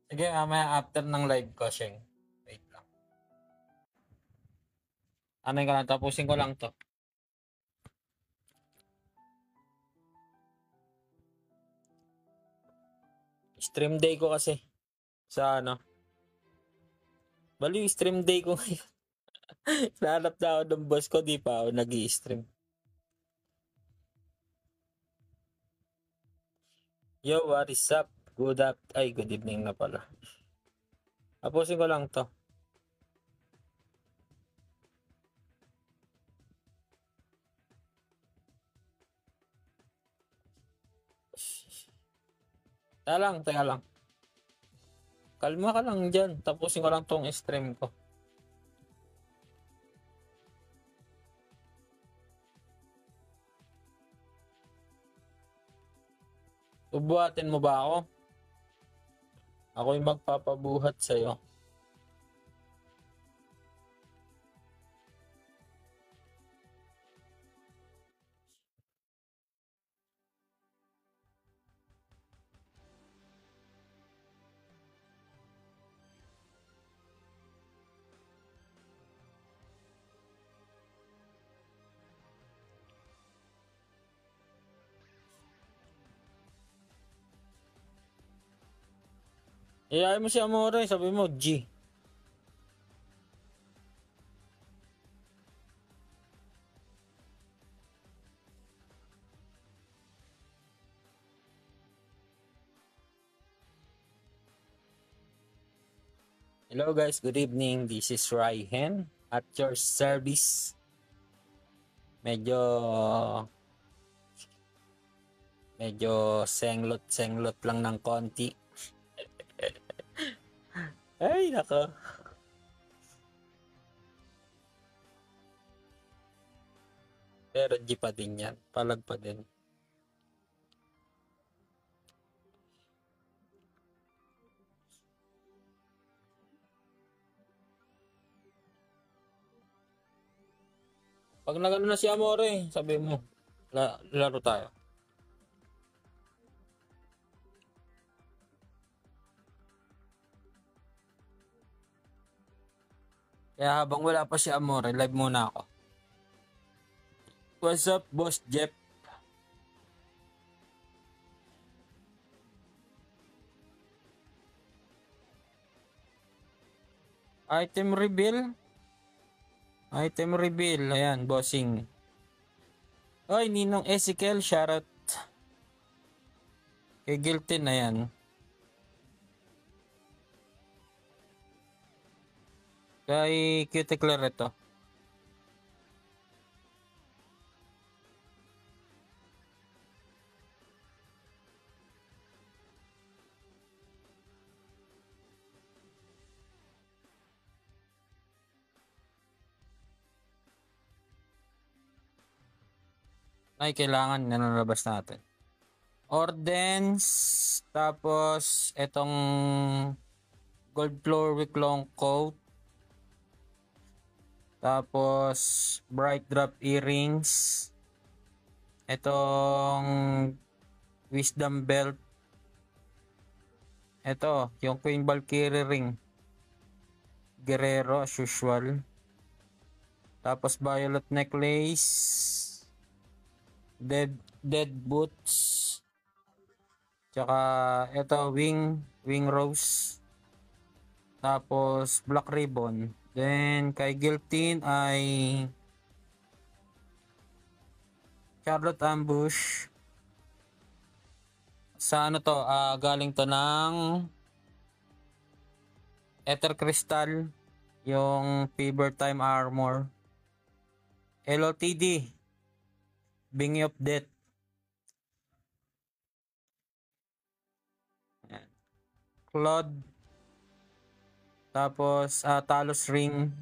Sige, mamaya after ng live ko, Sheng. Wait lang. Ano ko lang, tapusin ko lang to. Stream day ko kasi. Sa ano. Bali, stream day ko ngayon. Nahanap na ako ng boss ko, di pa ako nag-i-stream. Yo, what is up? Good evening na pala. Tapusin ko lang to. Teka lang. Kalma ka lang dyan. Tapusin ko lang tong stream ko. Ubuhatin mo ba ako? Ako'y magpapabuhat sa'yo. Iyayin mo si Amore, sabi mo, G. Hello guys, good evening. This is Raihen at your service. Medyo senglot lang ng konti. Ay, nako. Pero G pa din yan. Palag pa din. Pag nagano na si Amore, sabi mo, laro tayo. Kaya habang wala pa si Amore, live muna ako. What's up, Boss Jeff? Item reveal. Ayan, bossing. Oy, Ninong Ezekiel, shoutout. Kay Giltin, ayan. Kay Cuticler ito. Ay, kailangan na nalabas natin. Ordens, tapos itong gold floor week long coat, tapos bright drop earrings, itong wisdom belt, ito yung Queen Valkyrie ring, Guerrero as usual, tapos violet necklace, dead boots, tsaka ito wing rose, tapos black ribbon. Then kay Giltin ay Charlotte Ambush. Sa ano to, galing to ng Ether Crystal, yung Fever Time Armor. LOTD, Bingy of Death. Claude. Tapos Talos Ring.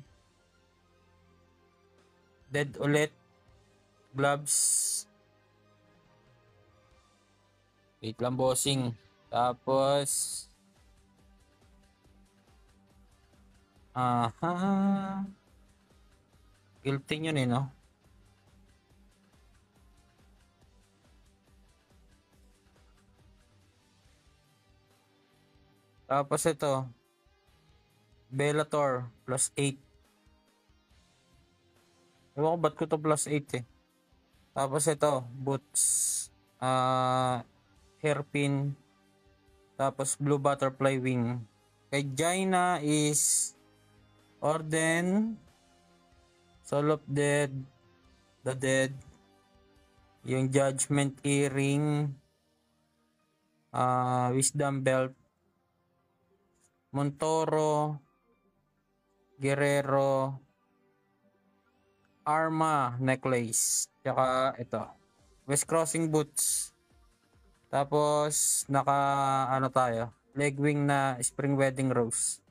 Dead ulit. Gloves. Wait lang, bossing. Tapos guilty yun eh, no? Tapos ito, Bellator, +8. Ewan ko ba't ko to +8 eh. Tapos ito, Boots, Hairpin, tapos Blue Butterfly Wing. Kay Jaina is Orden, Soul of Dead, The Dead, yung Judgment Earring, Wisdom Belt, Montoro, Guerrero, Arma Necklace, tsaka ito, West Crossing Boots. Tapos naka ano tayo, leg wing na Spring Wedding Rose.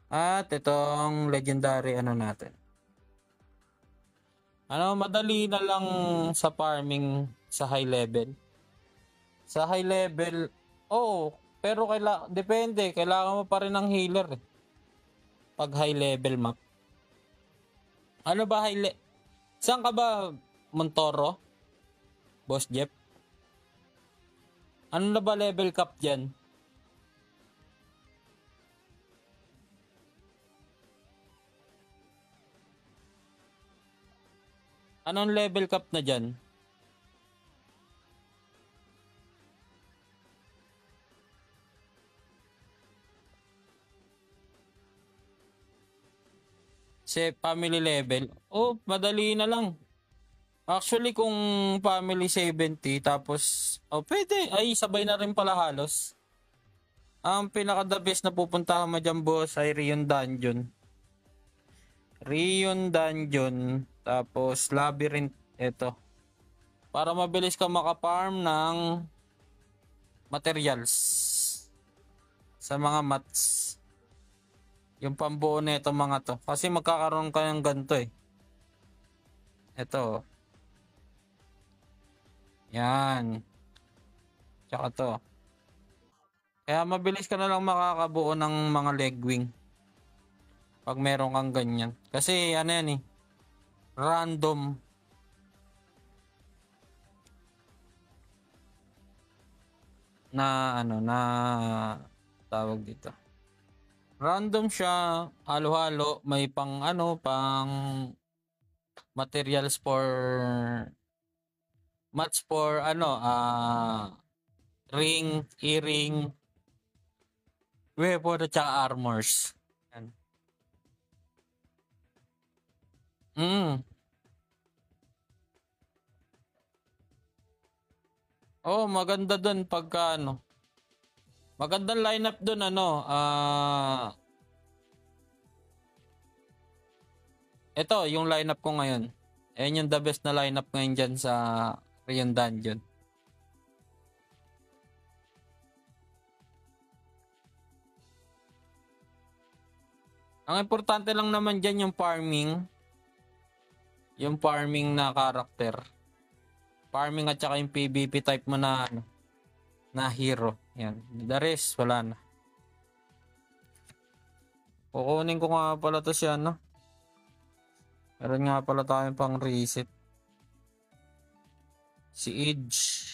At itong legendary ano natin. Ano, madali na lang sa farming sa high level. Sa high level, pero depende, kailangan mo pa rin ng healer eh. Pag high level map. Ano ba Saan ka ba, Montoro? Boss Jeff? Ano na ba level cap dyan? Anong level cap na dyan? Sa family level? Madali na lang. Actually, kung family 70, tapos, pwede. Ay, sabay na rin pala halos. Ang pinaka-the best na pupuntahan mo dyan, boss, ay Rion Dungeon. Rion Dungeon, tapos Labyrinth, ito. Para mabilis ka makaparm ng materials sa mga mats. Yung pambuo na ito mga to. Kasi magkakaroon ka ng ganito eh. Ito. Yan. Tsaka to. Kaya mabilis ka na lang makakabuo ng mga leg wing. Pag meron kang ganyan. Kasi ano yan eh. Random. Na tawag dito. Random siya, halo-halo, may pang materials for mats for ring, earring, weapon at saka armors. Yan. Maganda doon pagka magandang lineup doon ito yung lineup ko ngayon. Ayan yung the best na lineup ngayon dyan sa Rion Dungeon. Ang importante lang naman dyan yung farming. Yung farming na character. Farming at saka yung PvP type mo na hero. Yan. The rest, wala na. Kukunin ko nga pala to siya, Meron nga pala tayong pang reset. Si Edge.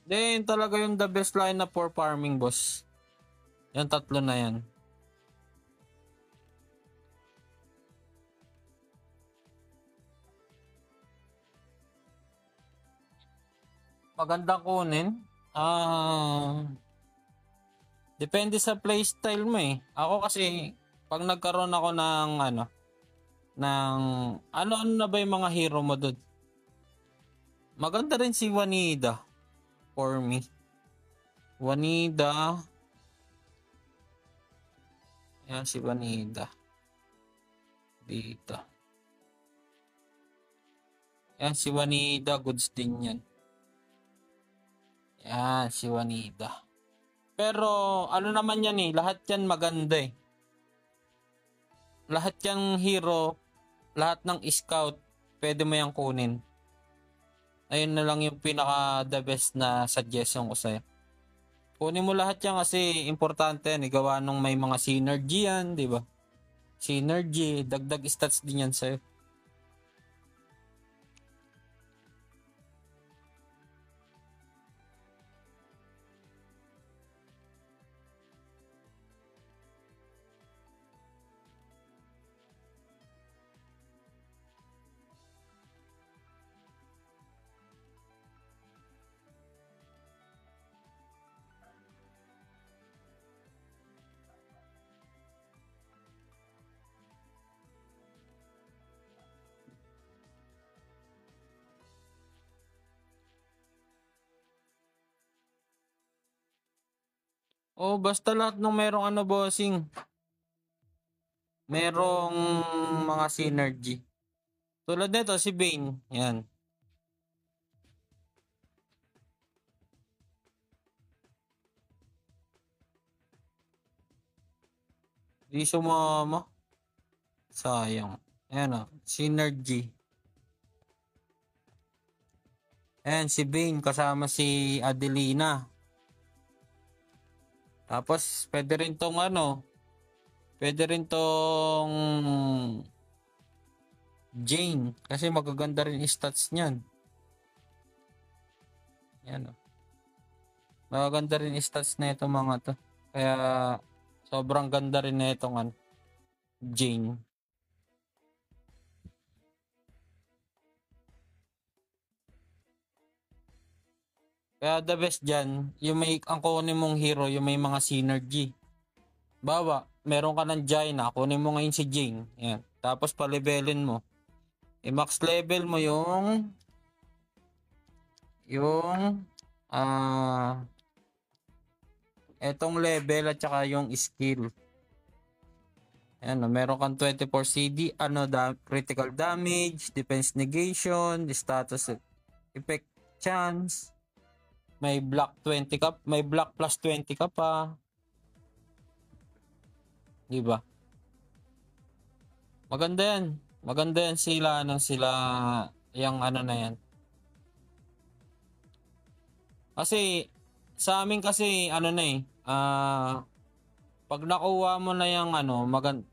Then talaga yung the best lineup for farming, boss. Yung tatlo na yan. Magandang kunin. Depende sa playstyle mo eh. Ako kasi pag nagkaroon ako ng ano na ba yung mga hero mo doon? Maganda rin si Juanita for me. Juanita. Yan si Juanita. Dito. Yan si Juanita, goods din yan. Yan si Juanita. Pero ano naman yan eh, lahat yan maganda eh. Lahat yung hero, lahat ng scout, pwede mo yang kunin. Ayun na lang yung pinaka the best na suggestion ko sa'yo. Kunin mo lahat yan kasi importante yan. Gawa nung may mga synergy yan, di ba? Synergy, dagdag stats din yan sa'yo. Oh, basta lahat ng merong ano bossing. Merong mga synergy. Tulad nito si Bane, yan. Di sumama. Sayang. Ayan o, synergy. Ayan si Bane kasama si Adelina. Tapos pwede rin tong ano, pwede rin tong Jane kasi magaganda rin yung stats niyan. Yan o. Magaganda rin yung stats na itong mga to. Kaya sobrang ganda rin na itong ano, Jane. Kaya the best dyan, yung may ang kunin mong hero, yung may mga synergy. Bawa, meron ka ng Jaina, kunin mo ngayon si Jane. Yan. Tapos pa-levelin mo. I-max level mo yung etong level at saka yung skill. Ayan, meron kang 24 CD, critical damage, defense negation, status effect chance, may block 20 ka, may block plus 20 ka pa. Di ba? Maganda yan. Maganda yan sila, yung ano na yan. Kasi, sa amin kasi, ano na pag nakuha mo na yung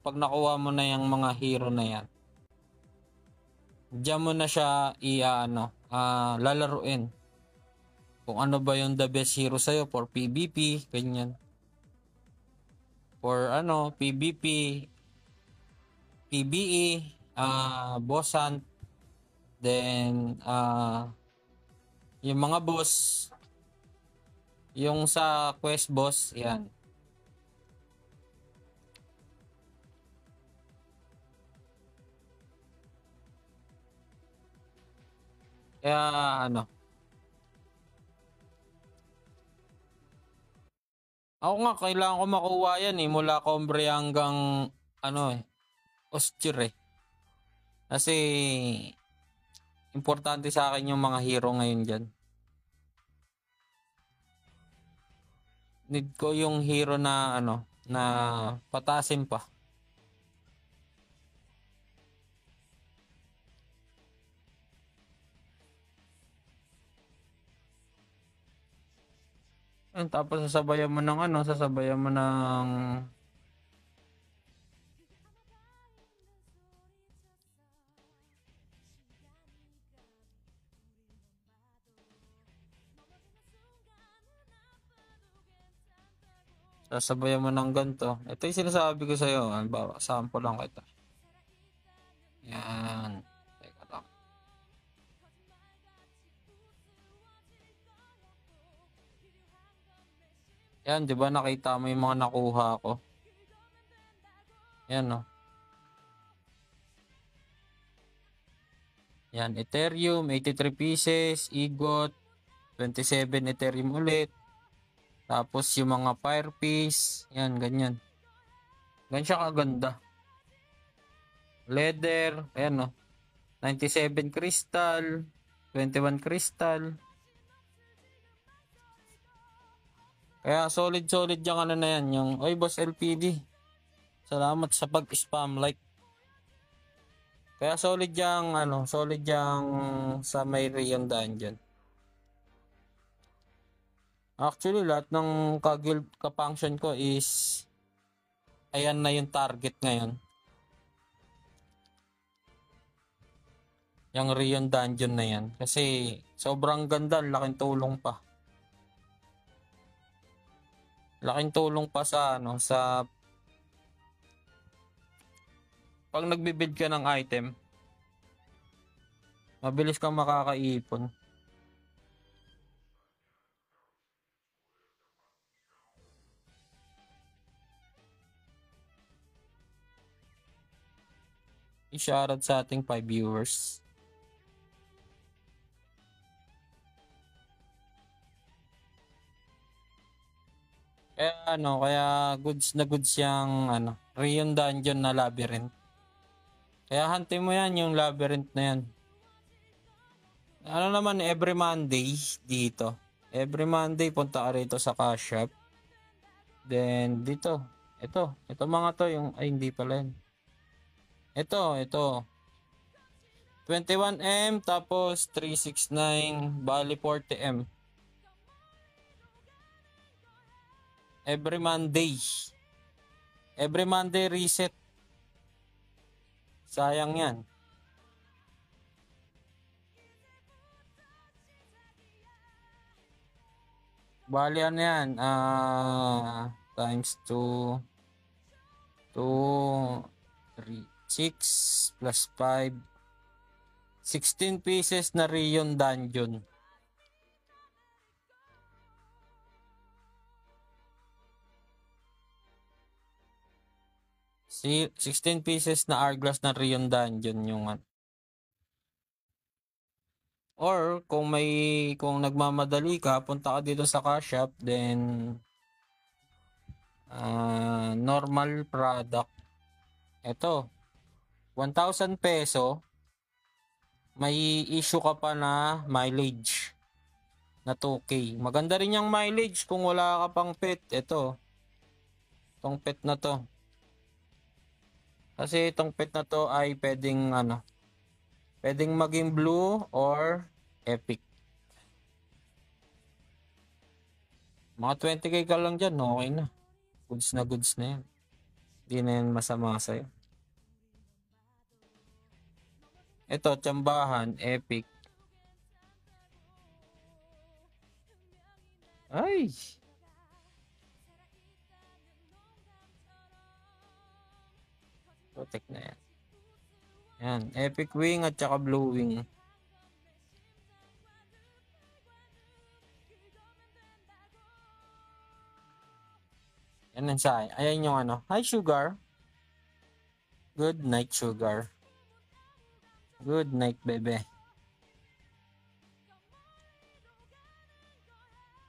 pag nakuha mo na yung mga hero na yan, diyan mo na siya lalaruin. Kung ano ba yung the best hero sa'yo for PvP, ganyan. For PvP, PvE, boss hunt, then yung mga boss, yung sa quest boss, yan. Kaya ako nga kailangan ko makuha yan mula Combre hanggang Ostir Kasi importante sa akin yung mga hero ngayon dyan. Need ko yung hero na na patasin pa. Tapos sasabayan mo ng sasabayan mo ng ganito. Ito yung sinasabi ko sa'yo. Halimbawa, sample lang kita. Yan. Teka lang. Yan, di ba nakita mo yung mga nakuha ko? Yan, no? Yan, Ethereum, 83 pieces, EGOT, 27 Ethereum ulit. Tapos yung mga Fire Piece, yan, ganyan. Ganyan siya kaganda. Leather, ayan, no? 97 crystal, 21 crystal. Kaya solid yung na yan, yung Oy Boss LPD. Salamat sa pag-spam like. Kaya solid yung ano, solid yung sa may Rion Dungeon. Actually, lahat ng ka-guild ka-function ko is ayan na yung target ngayon. Yung Rion Dungeon na yan. Kasi sobrang ganda, laking tulong pa. Laking tulong pa sa ano, sa pag nagbi-build ka ng item, mabilis kang makakaipon. I-shoutout sa ating 5 viewers. Kaya ano, kaya goods na goods yung ano, Rion Dungeon na labyrinth. Kaya hantin mo yan, yung labyrinth na yan. Ano naman, every Monday dito. Every Monday punta ka rito sa cash shop. Then dito, ito mga to yung, ay hindi pala yun. Ito. 21M tapos 369 bali 40M. Every Monday. Every Monday reset. Sayang yan. Bali ano yan? Times 2. 2, 3, 6 plus 5. 16 pieces na Rion Dungeon. Si 16 pieces na Hourglass na Rion Dungeon yung or kung nagmamadali ka, punta ka dito sa cash shop, then normal product. Ito, 1,000 peso, may issue ka pa na mileage na 2K. Maganda rin yung mileage kung wala ka pang pet. Ito, itong pet na to. Kasi itong pet na to ay pwedeng maging blue or epic. Mga 20k ka lang dyan, okay na. Goods na yan. Hindi na yan masama sa'yo. Ito, tsambahan, epic. Ay! Protect na yan. Yan, epic wing at saka blue wing. Yan ang sa akin. Ayan yung ano. Hi, Sugar. Good night, Sugar. Good night, bebe.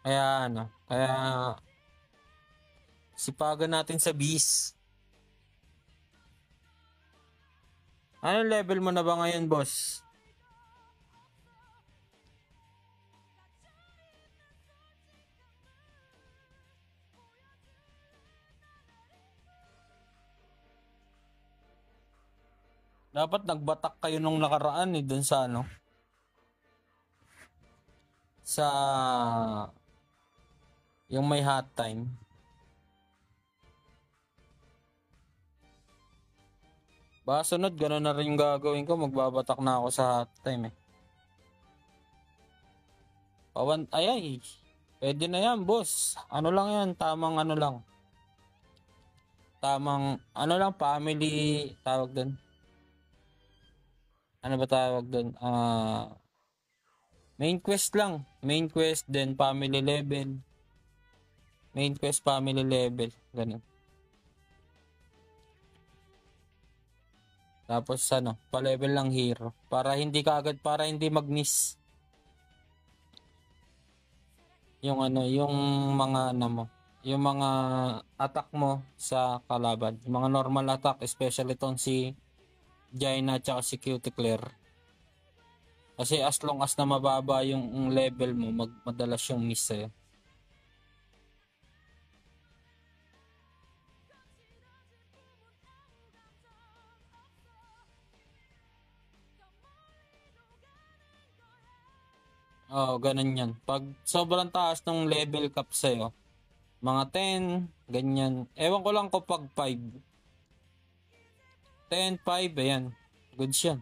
Kaya sipagan natin sa beast. Ano level mo na ba ngayon, boss? Dapat nagbatak kayo nung nakaraan dun sa sa yung may hot time. Baka sunod, gano'n na rin yung gagawin ko. Magbabatak na ako sa hot time eh. Ay, pwede na yan, boss. Ano lang yan, tamang ano lang. Tamang, ano lang, family, tawag doon. Ano ba tawag doon? Main quest lang. Main quest, then family level. Main quest, family level. Ganun. Tapos pa-level lang hero. Para hindi mag-miss. Yung yung mga attack mo sa kalaban. Yung mga normal attack, especially tong si Jaina at si Cuticle. Kasi as long as na mababa yung level mo, madalas yung miss sa'yo. Oo, ganun yan. Pag sobrang taas ng level cap sa'yo, mga 10, ganyan. Ewan ko lang ko pag 5. 10, 5, ayan. Goods yan.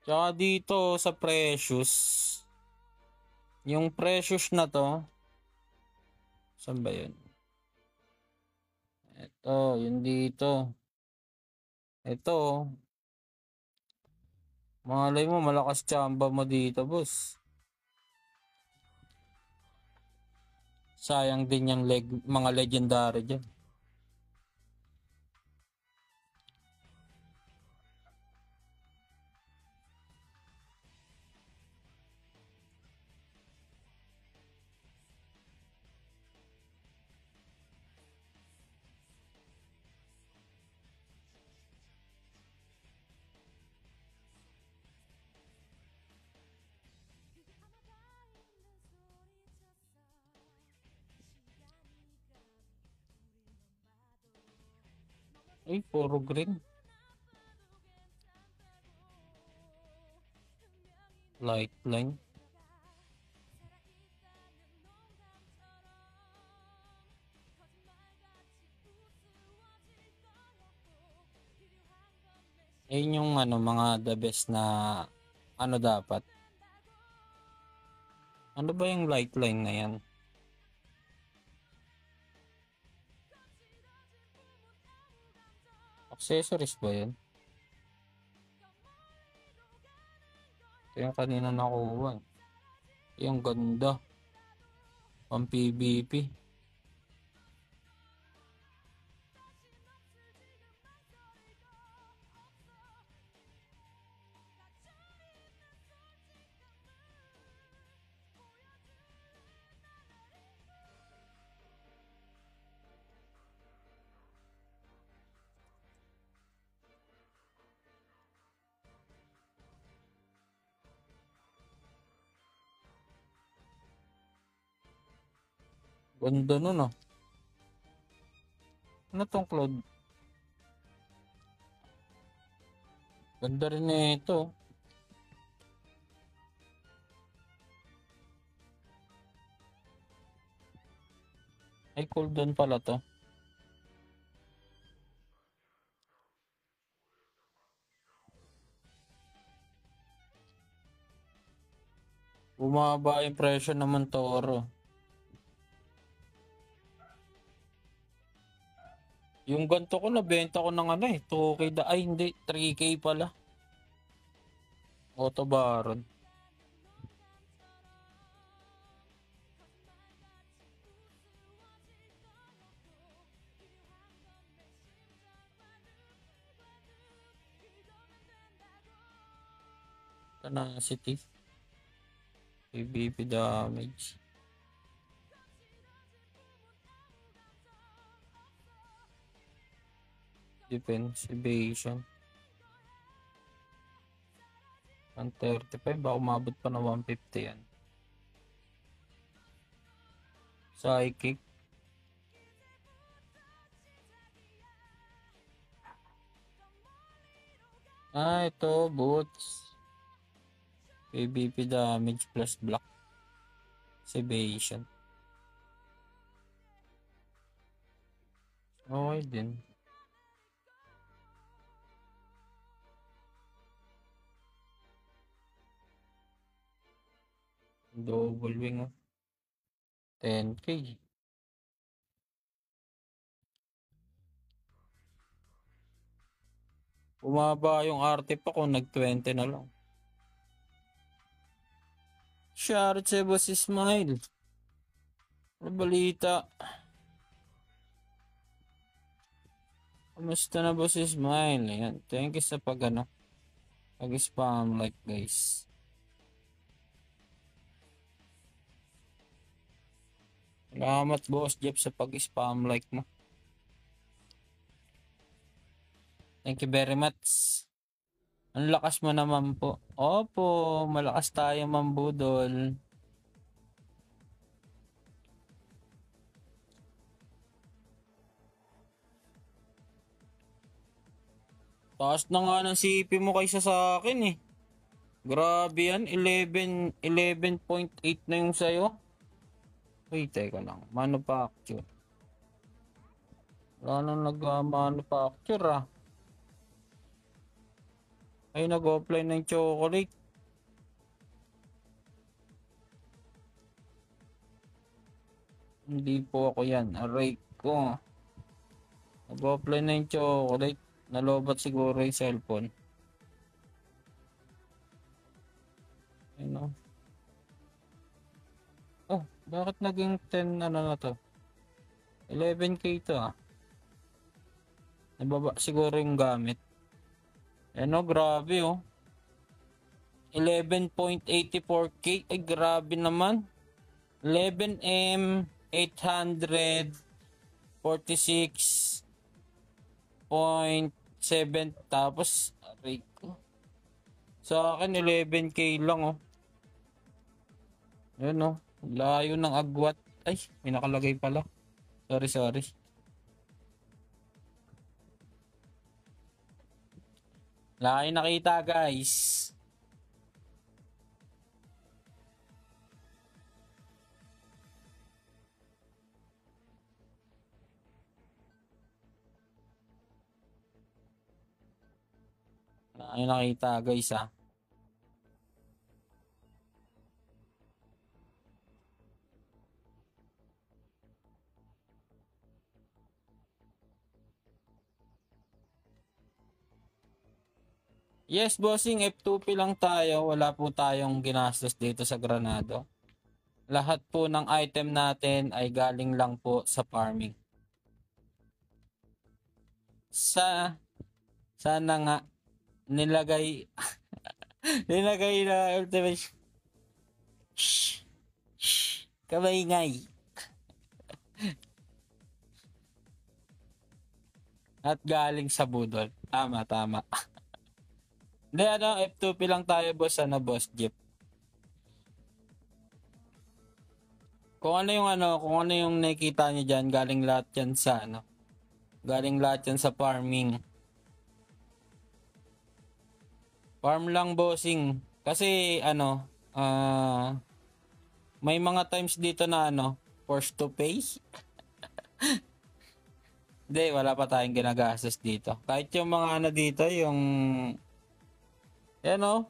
Tsaka dito sa Precious, yung Precious na to, saan ba yun? Ito, yun dito. Ito, malay mo malakas tsamba mo dito, boss. Sayang din yung mga legendary dyan. Ay, puro green. Lifeline. Ayun yung ano, mga the best na ano dapat. Ano ba yung lifeline na yan? Accessories ba yun? Ito yung kanina nakuha. Yung ganda. Pang PVP. Ganda nun ah. Ano tong cloud? Ganda rin na ito. Ay, cooldown pala to. Bumaba yung presyo naman Toro. Yung ganito ko nabenta ko ng ano eh. 2K ay hindi. 3K pala. Auto Baron. Tenacity. PVP damage. Defense, evasion. 135, baka umabot pa na 150 yan. Psychic. Ah, ito, boots. PVP damage plus block. Evasion. Okay din. Double wing oh. 10K. Bumaba yung artifact ko, nag-20 na lang. Shoutout sa Boss Smile. Ano balita? Kamusta na Boss Smile? Ayan. Thank you sa pag-spam like guys. Salamat Boss Jeff sa pag-spam like mo. Thank you very much. Ang lakas mo naman po. Opo, malakas tayo mambudol. Taas na nga ng CP mo kaysa sa akin eh. Grabe yan, 11.8 na yung sa'yo. Wait, teka lang. Manufacture. Wala nang nag-manufacture ah. Ay, nag-offline ng chocolate. Hindi po ako yan. Aray ko. Nag-offline na yung chocolate. Nalobat siguro yung cellphone. Ano? Oh, bakit naging 10 ano na to? 11K to ah. Nababa siguro yung gamit. Ano, grabe oh. 11.84K. Ay, grabe naman. 11M 846.7 tapos aray ko. Sa akin 11K lang oh. Ayun oh. Layo ng agwat. Ay, may nakalagay pala. Sorry. Layo nakita guys. Layo nakita guys ah. Yes, bossing, F2P lang tayo. Wala po tayong ginastos dito sa Granado. Lahat po ng item natin ay galing lang po sa farming. Sana nga nilagay na ultimate. Kabaingay. At galing sa budol. Tama. Hindi, F2P lang tayo, boss. Boss Jeep. Kung ano yung nakikita niyo dyan, galing lahat yan sa galing lahat yan sa farming. Farm lang, bossing. Kasi, may mga times dito na, forced to pay. Hindi, wala pa tayong ginagastos dito. Kahit yung mga dito, yung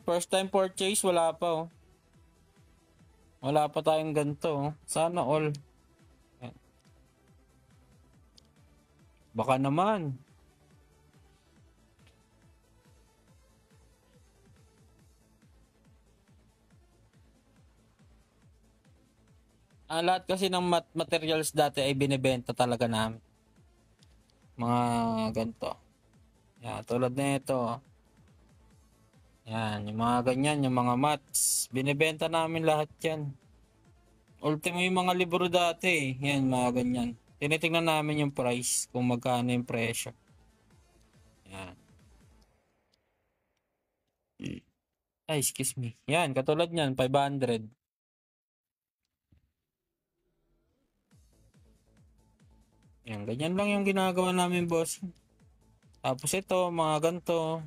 first time purchase, wala pa oh. Wala pa tayong ganito oh. Sana all. Baka naman. Lahat kasi ng materials dati ay binibenta talaga namin. Mga ganito. Yan, tulad na ito. Yan, yung mga ganyan, yung mga mats. Binibenta namin lahat yan. Ultimo yung mga libro dati. Yan, mga ganyan. Tinitingnan namin yung price, kung magkano yung presyo. Yan. Ay, excuse me. Yan, katulad niyan, 500. Yan, ganyan lang yung ginagawa namin, boss. Tapos ito, mga ganito.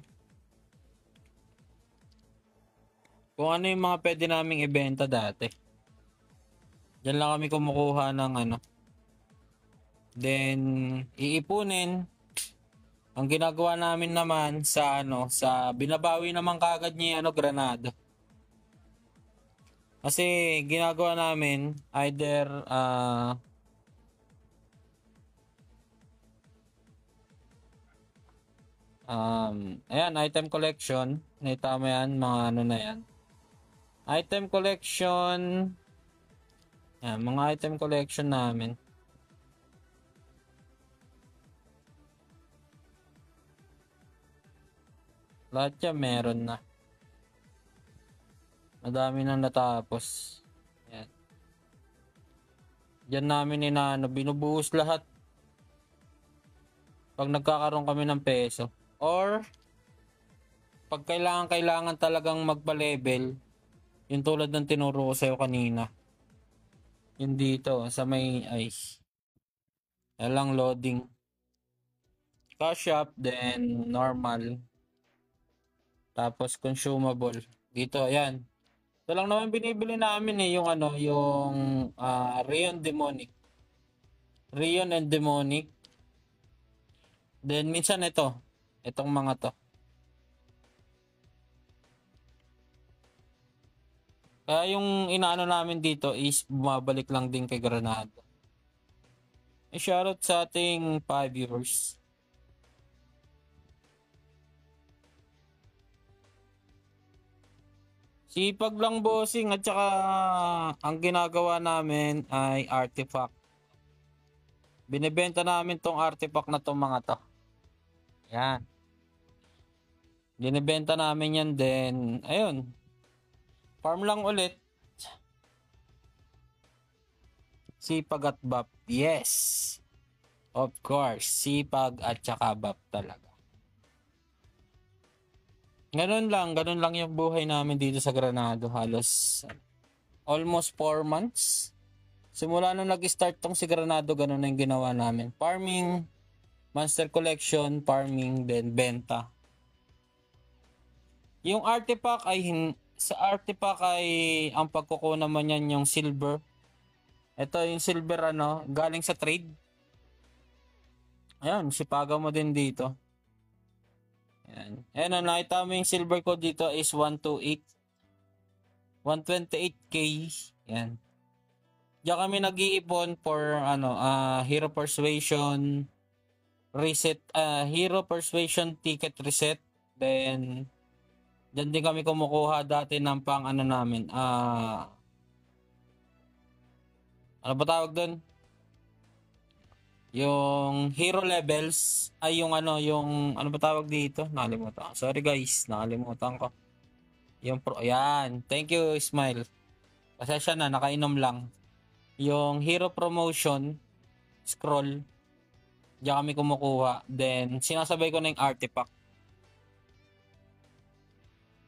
Kung ano yung mga pwede naming ibenta dati. Diyan lang kami kumukuha ng Then, iipunin. Ang ginagawa namin naman sa binabawi naman kagad niya Granado. Kasi ginagawa namin either ayan, item collection. Tama yan, mga na yan. Item collection. Yan, mga item collection namin. Lahat yan meron na. Madami nang natapos. Yan. Diyan namin binubuhos lahat. Pag nagkakaroon kami ng peso. Or, pag kailangan talagang magpa-level, yung tulad ng tinuro ko sa'yo kanina. Yung dito, sa may ice. Yan lang loading. Cash up, then normal. Tapos consumable. Dito, ayan. Ito lang naman binibili namin eh, yung ano, yung Rion Demonic. Rion and Demonic. Then minsan ito, itong mga to. Kaya yung inaano namin dito is bumabalik lang din kay Granado. Shoutout sa ating 5 viewers. Sipag lang bossing at saka ang ginagawa namin ay artifact. Binebenta namin tong artifact na tong mga to. Yan. Binebenta namin yan din. Ayun. Farm lang ulit. Sipag at bap. Yes. Of course. Sipag at saka bap talaga. Ganun lang yung buhay namin dito sa Granado. Halos almost 4 months. Simula nung nag-start tong si Granado, ganun na yung ginawa namin. Farming, monster collection, farming, then benta. Yung artifact ay sa artifact ay ang pagkukunan mo niyan yung silver. Ito yung silver ano, galing sa trade. Ayun, sipagan mo din dito. Ayan. Ayan, nakita mo yung silver ko dito is 128. 128k. Yan. Diyan kami nag-iipon for ano, hero persuasion reset, hero persuasion ticket reset. Then diyan din kami kumukuha dati ng pang ano namin, ano ba tawag doon? Yung hero levels ay yung ano, yung ano ba tawag dito? Nakalimutan. Sorry guys, nakalimutan ko. Yung pro, ayan. Thank you, Smile. Pasensya na, nakainom lang. Yung hero promotion scroll, diyan kami kumukuha. Then sinasabay ko na yung artifact.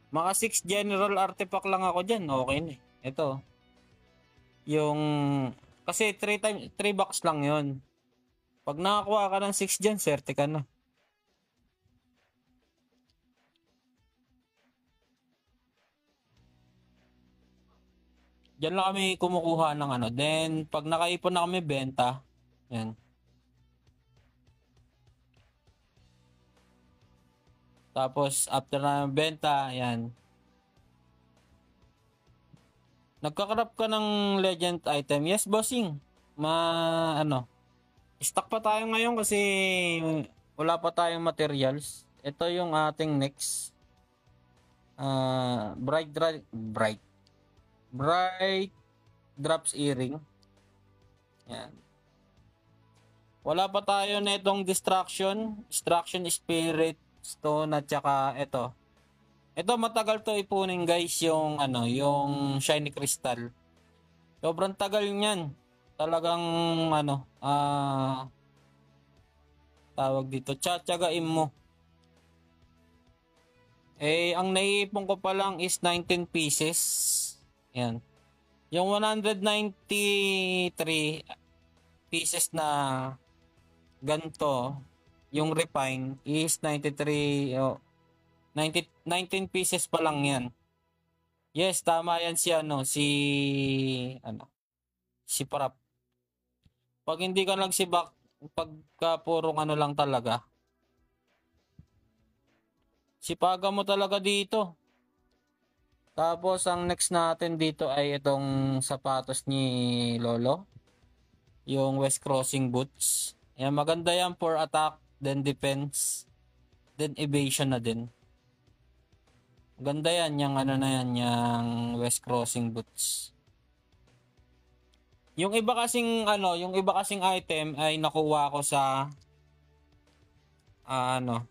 Mga 6 general artifact lang ako diyan. Okay na eh. Ito. Yung kasi 3 box lang 'yon. Pag nakakuha ka ng 6 diyan, swerte ka na. Diyan lang kami kumukuha ng ano. Then pag nakaipon na kami benta, yan. Tapos after na benta, yan. Nagkakrap ka ng legend item. Yes, bossing. Ano, stock pa tayo ngayon kasi wala pa tayong materials. Ito yung ating next. Bright drops earring. Yan. Wala pa tayo netong distraction spirit stone at saka ito. Ito matagal to ipunin guys, yung ano, yung shiny crystal. Sobrang tagal niyan. Talagang ano, tawag dito, tsatsagain mo. Eh, ang naiipon ko pa lang is 19 pieces. Yan. Yung 193 pieces na ganito, yung refine is 93, 19 pieces pa lang yan. Yes, tama yan si ano, si Parap. Pag hindi ka nagsibak, pagka purong ano lang talaga, sipagan mo talaga dito. Tapos ang next natin dito ay itong sapatos ni Lolo. Yung West Crossing boots. Ayan, maganda yan for attack, then defense, then evasion na din. Ganda yan, yung ano na yan, yung West Crossing boots. Yung iba kasing ano, yung iba kasing item ay nakuha ko sa ano.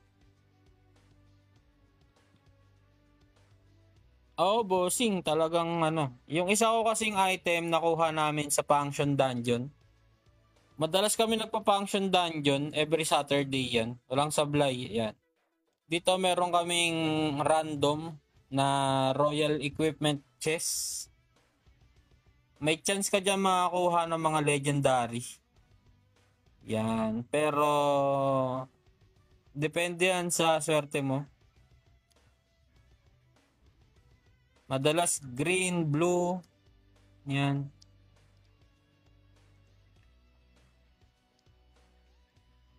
Oh, bossing, talagang ano. Yung isa ko kasing item nakuha namin sa Function Dungeon. Madalas kami nagpa-Function Dungeon every Saturday yan. Walang sablay, yan. Dito meron kaming random na Royal Equipment chest. May chance ka dyan makakuha ng mga legendary. Yan. Pero depende yan sa swerte mo. Madalas green, blue, yan.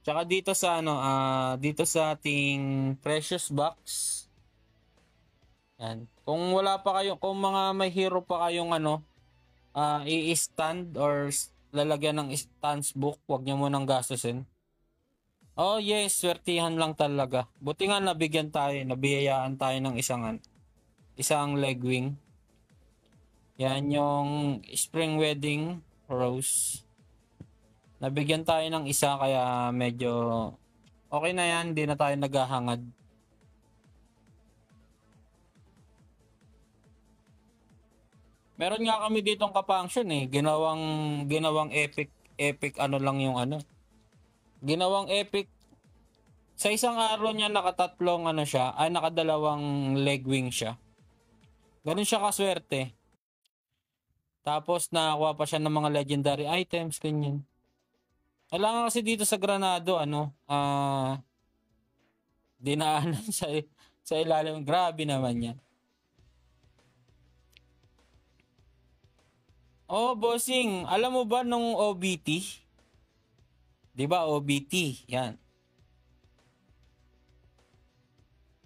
Tsaka dito sa ano, dito sa ating Precious Box, yan. Kung wala pa kayo, kung mga may hero pa kayong ano, i-stand or lalagyan ng stance book, wag niyo munang gastusin. Oh yes, swertihan lang talaga. Buti nga nabigyan tayo, nabiyayaan tayo ng isang leg wing. Yan yung Spring Wedding Rose. Nabigyan tayo ng isa kaya medyo okay na yan, hindi na tayo naghahangad. Meron nga kami ditong kapanksyon eh, ginawang epic ano lang yung ano. Ginawang epic sa isang araw niya nakatatlong ano siya, ay nakadalawang leg wing siya. Ganun siya kaswerte. Tapos nakakuha pa siya ng mga legendary items, ganyan. Kailangan kasi dito sa Granado, ano, dinaanan sa ilalim. Grabe naman yan. Oh, bossing, alam mo ba nung OBT? 'Di ba OBT? Yan.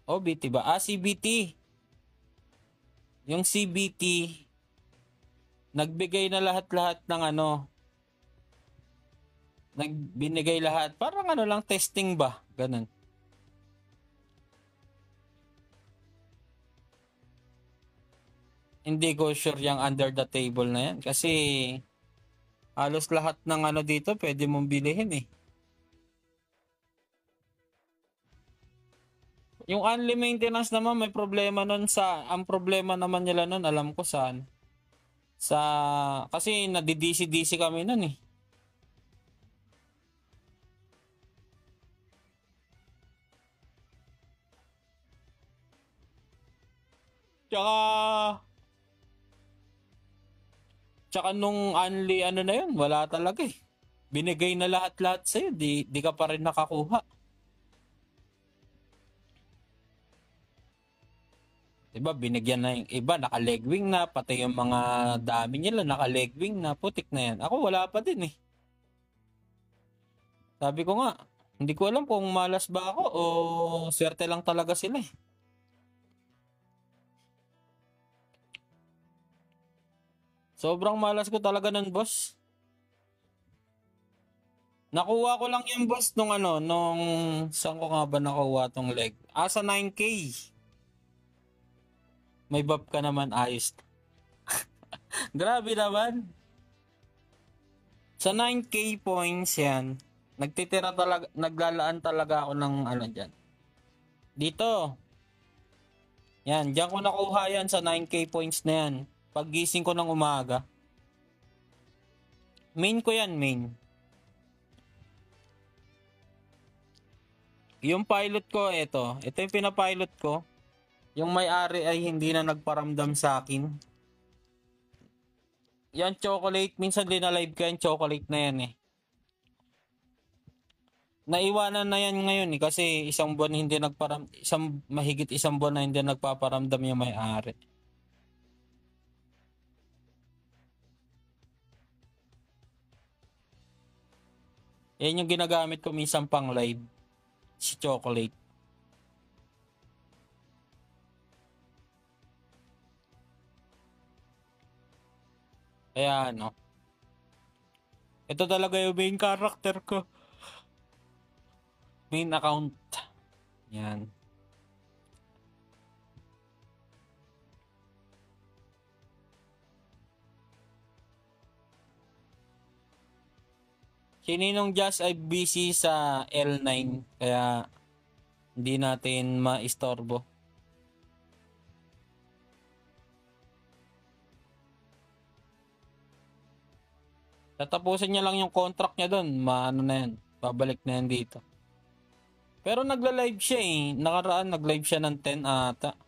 OBT ba? CBT. Yung CBT, nagbigay na lahat-lahat ng ano, nagbinigay lahat. Parang ano lang, testing ba? Ganun. Hindi ko sure yung under the table na yan. Kasi halos lahat ng ano dito pwede mong bilihin eh. Yung only maintenance naman may problema nun ang problema naman nila nun alam ko saan. Kasi nadi-DC-DC kami nun eh. Tsaka nung only ano na yun, wala talaga eh. Binigay na lahat-lahat sa'yo, di ka pa rin nakakuha. Diba, binigyan na yung iba, naka-leg wing na, pati yung mga dami nila, naka-leg wing na, putik na yan. Ako wala pa din eh. Sabi ko nga, hindi ko alam kung malas ba ako o swerte lang talaga sila eh. Sobrang malas ko talaga nun, boss. Nakuha ko lang yung boss nung saan ko nga ba nakuha tong leg? Sa 9K. May buff ka naman, ayos. Grabe naman. Sa 9K points yan, naglalaan talaga ako ng ano dyan. Dito. Yan, diyan ko nakuha yan sa 9K points na yan. Paggising ko ng umaga. Main ko yan, main. Yung pilot ko, ito. Ito yung pinapilot ko. Yung may-ari ay hindi na nagparamdam sa akin. Yan, chocolate. Minsan din na live ka yung chocolate na yan eh. Naiwanan na yan ngayon eh. Kasi mahigit isang buwan na hindi nagpaparamdam yung may-ari. Yan yung ginagamit ko minsan pang live. Si chocolate. Kaya ano. Ito talaga yung main character ko. Main account. Yan. Si Ninong Jazz ay busy sa L9. Kaya hindi natin maistorbo. Tatapusin niya lang yung contract niya doon. Maano na yan. Babalik na yan dito. Pero nagla-live siya eh. Nakaraan nag-live siya ng 10 ata.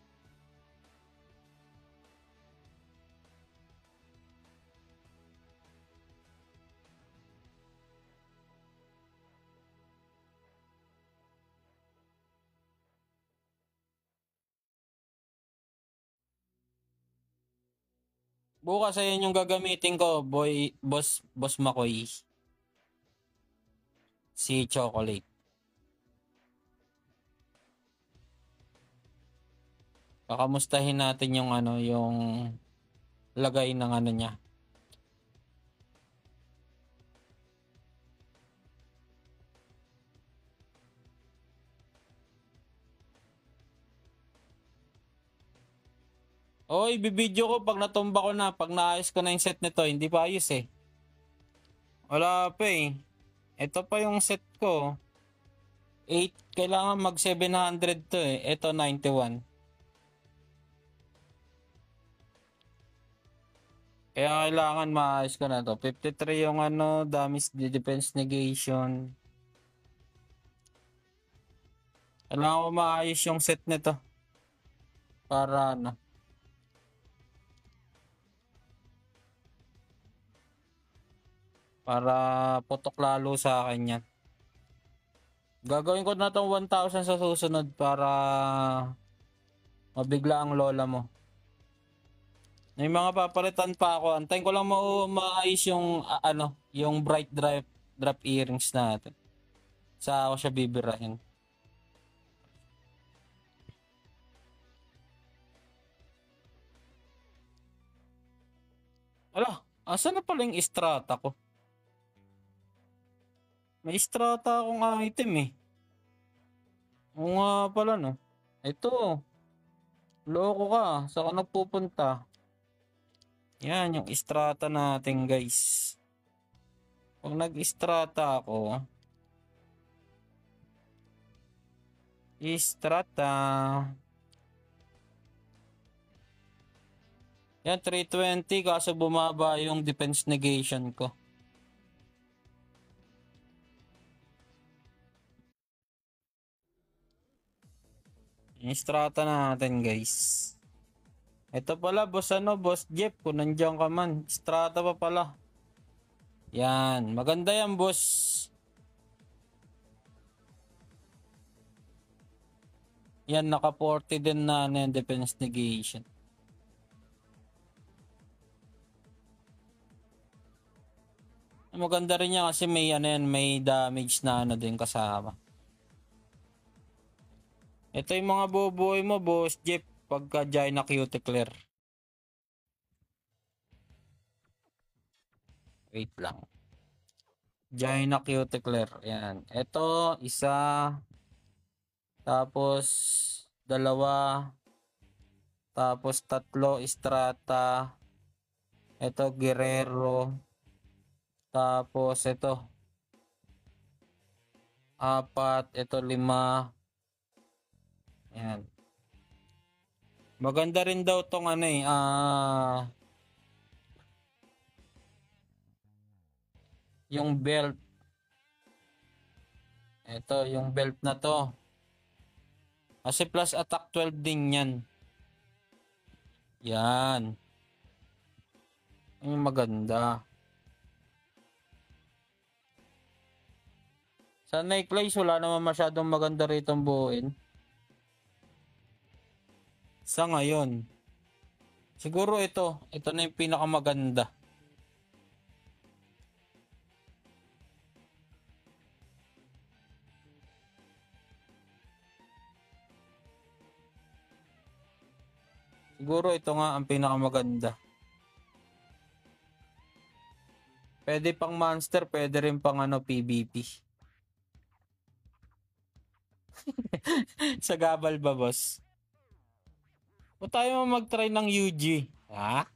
Bukas ayun yung gagamitin ko, boss Makoy. Si Chocolate. Kakamustahin natin yung ano, yung lagay ng ano niya. Oh, ibibideo ko pag natumba ko na, pag naayos ko na yung set nito, hindi pa ayos eh. Wala pa eh. Ito pa yung set ko. 8, kailangan mag 700 to eh. Ito 91. Kaya kailangan maayos ko na to. 53 yung ano, damage defense negation. Kailangan ko maayos yung set nito. Para ano. Para putok lalo sa akin yan. Gagawin ko na tong 1,000 sa susunod para mabigla ang lola mo. May mga papalitan pa ako. Antayin ko lang maayos yung ano, yung bright drop earrings natin. Sa ako siya bibirahin. Ala, asa na pala yung strata ko? May strata akong item eh. Oo nga pala no. Ito. Loko ka. Saan ka nagpupunta? Yan yung strata natin guys. Pag nag-strata ako. Strata. Yan 320 kaso bumaba yung defense negation ko. Yung strata natin guys. Ito pala boss ano, boss Jeff, kung nandiyan ka man. Strata pa pala. Yan, maganda yan boss. Yan, naka 40 din na yung defense negation. Maganda rin yan kasi may ano yan, may damage na ano din kasama. Ito yung mga bubuhay mo, boss Jeff, pagka Gina Cuticle. Wait lang. Gina Cuticle. Yan. Ito, isa. Tapos, dalawa. Tapos, tatlo, strata. Ito, Guerrero. Tapos, ito. 4. Ito, 5. Yan. Maganda rin daw tong ano eh. Yung belt. Ito, yung belt na to. Kasi plus attack 12 din yan. Yan. Yung maganda. Sa necklace, wala naman masyadong maganda rito ang buuin. Sa ngayon. Siguro ito. Ito na yung pinakamaganda. Siguro ito nga ang pinakamaganda. Pwede pang monster, pwede rin pang ano, PvP. Sa gabal ba, boss? O tayo mag-try ng UG? Ha?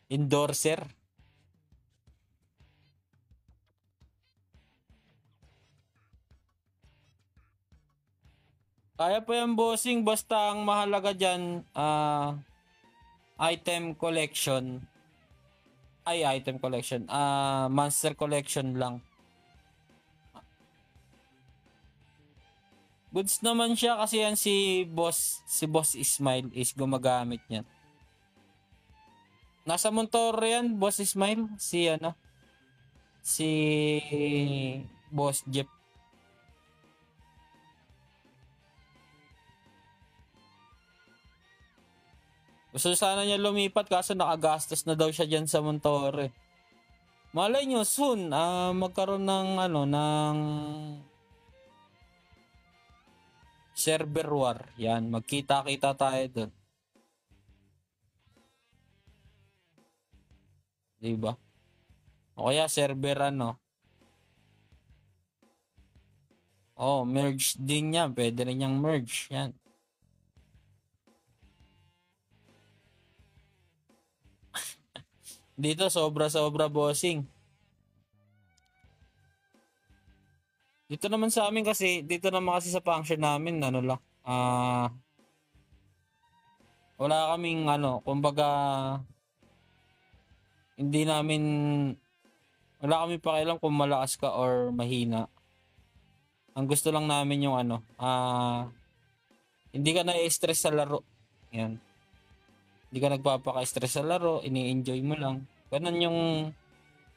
Endorser? Kaya po yung bossing, basta ang mahalaga dyan, item collection. Ay, item collection. Monster collection lang. Goods naman siya kasi yan si Boss Ismail is gumagamit niyan. Nasa Montoro yan, Boss Ismail, si ano? Si Boss Jeff. Gusto sana niya lumipat kaso nakagastos na daw siya dyan sa Montore. Malay nyo, soon, magkaroon ng, ng server war. Yan, magkita-kita tayo doon. Diba? O kaya server Oh, merge din yan. Pwede rin niyang merge. Yan. Dito, sobra-sobra bossing. Dito naman sa amin kasi, dito naman kasi sa function namin, lang. Wala kaming, kumbaga, hindi namin, wala kaming pakialam kung malakas ka or mahina. Ang gusto lang namin yung hindi ka na-stress sa laro. Yan. Hindi ka nagpapaka-stress sa laro, ini-enjoy mo lang. Ganun yung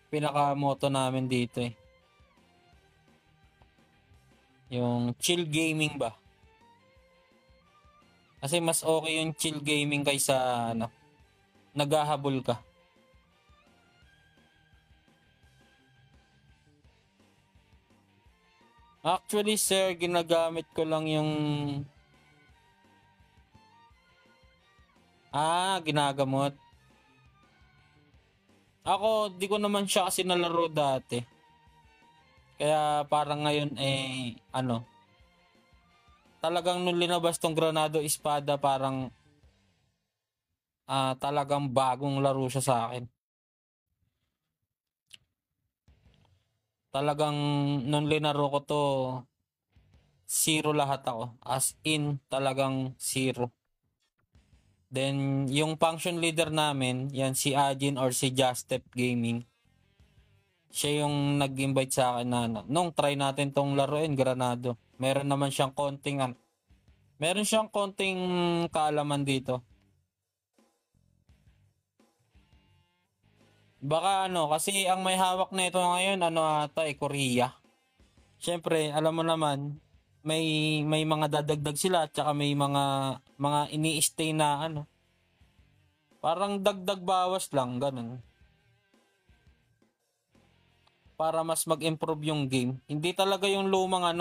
pinaka-motto namin dito eh. Yung chill gaming ba? Kasi mas okay yung chill gaming kaysa naghahabol ka. Actually, sir, ginagamit ko lang yung ginagamot. Ako, di ko naman siya kasi nalaro dati. Kaya parang ngayon talagang nung linabas tong Granado Espada parang talagang bagong laro siya sa akin. Talagang nung linaro ko to, zero lahat ako. As in, talagang zero. Then, yung function leader namin, yan si Ajin or si Justep Gaming. Siya yung nag-invite sa akin na nung try natin tong laruin, Granado. Meron naman siyang konting kaalaman dito. Baka kasi ang may hawak na ito ngayon, Korea. Siyempre, alam mo naman, may mga dadagdag sila at saka may mga ini-stay na parang dagdag bawas lang, ganun. Para mas mag-improve yung game. Hindi talaga yung lumang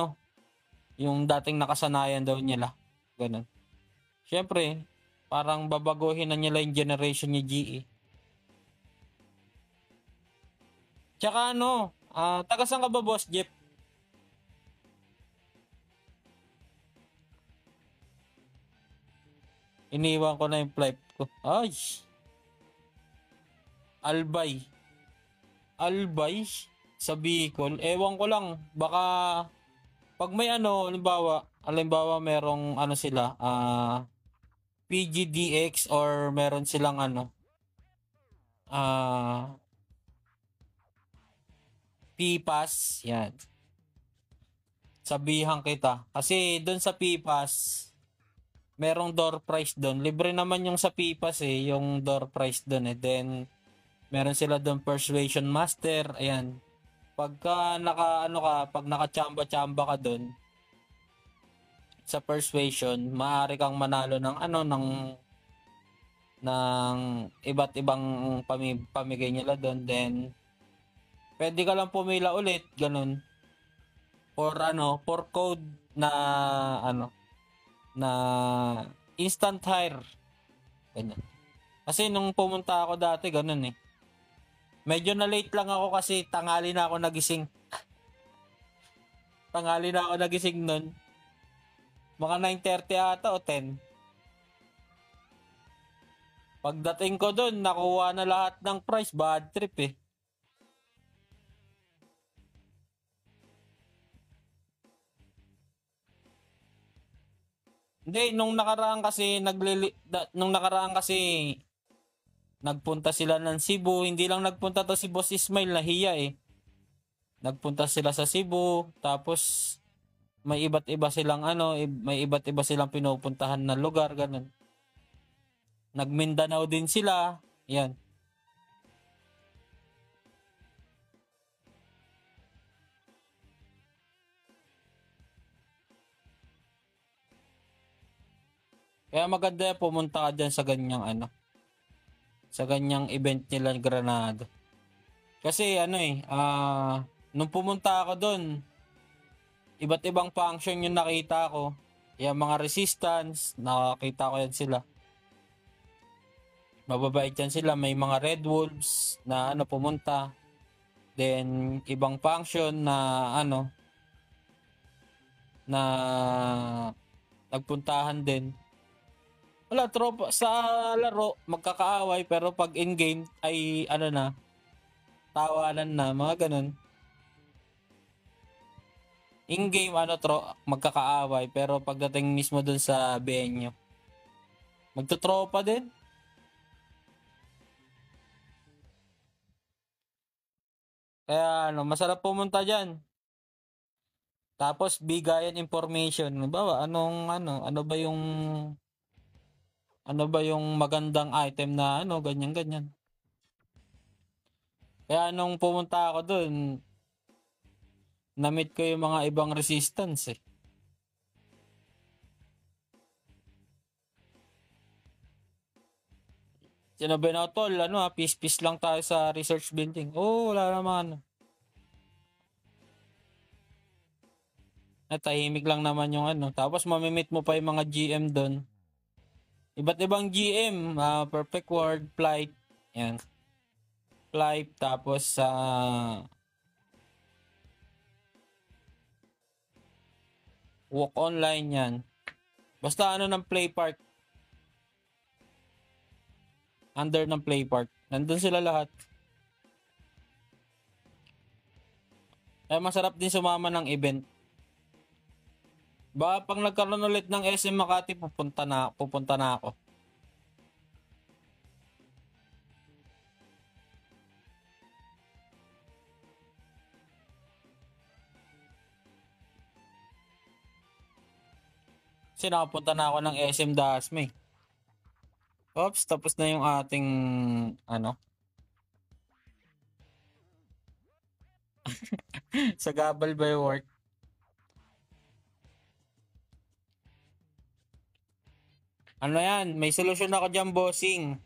yung dating nakasanayan daw nila. Ganun. Siyempre, parang babaguhin na nila yung generation ni GE. Tsaka taga saan ka ba, Boss Jeff? Iniwan ko na yung flight ko. Ay! Albay? Sa Bicol? Ewan ko lang. Baka, pag may halimbawa merong sila, PGDX or meron silang PPAS, yan. Sabihan kita. Kasi doon sa PPAS, merong door prize doon. Libre naman yung sa PPAS yung door prize doon Then, meron sila doon Persuasion Master. Ayan. Pagka pag naka-chamba-chamba ka doon, sa Persuasion, maaari kang manalo ng iba't ibang pamigay nila doon. Then, pwede ka lang pumila ulit, ganun. For code na na instant hire. Ganyan. Kasi nung pumunta ako dati, ganun Medyo na late lang ako kasi tanghali na ako nagising. Nun. Mga 9:30 ata o 10. Pagdating ko doon, nakuha na lahat ng price. Bad trip Hindi, nung nakaraan kasi nagpunta sila ng Cebu, hindi lang nagpunta to si Boss Ismail, nahiya Nagpunta sila sa Cebu, tapos may iba't iba silang pinupuntahan na lugar, ganun. Nag-Mindanao din sila, yan. Kaya maganda yan, pumunta ka dyan sa ganyang sa ganyang event nila Granada. Kasi nung pumunta ako doon, iba't ibang function yung nakita ko. Yung mga resistance, nakakita ko yan sila. Mababait yan sila, may mga Red Wolves na pumunta. Then ibang function na na nagpuntahan din. Wala, tropa sa laro magkakaaway, pero pag in-game ay tawanan na, mga ganun. In-game magkakaaway, pero pagdating mismo dun sa venue, magtotropa din. Kaya masarap pumunta diyan. Tapos bigayan information. Halimbawa, ano ba yung magandang item na ganyan. Kaya nung pumunta ako doon, na-meet ko yung mga ibang resistance eh. Sinabi na tol, peace lang tayo sa research building. Wala naman. Tahimik lang naman yung Tapos mamimit mo pa yung mga GM doon. Iba't ibang GM, Perfect World, Flight, yan. Flight, tapos Walk Online yan. Basta ng Play Park. Under ng Play Park. Nandun sila lahat. Kaya masarap din sumama ng event. Baka pag nagkaroon ulit ng SM Makati, pupunta na ako. Kasi nakapunta na ako ng SM Dasma. Oops, tapos na yung ating sa Gabal by Work. Yan, may solusyon ako dyan, bossing.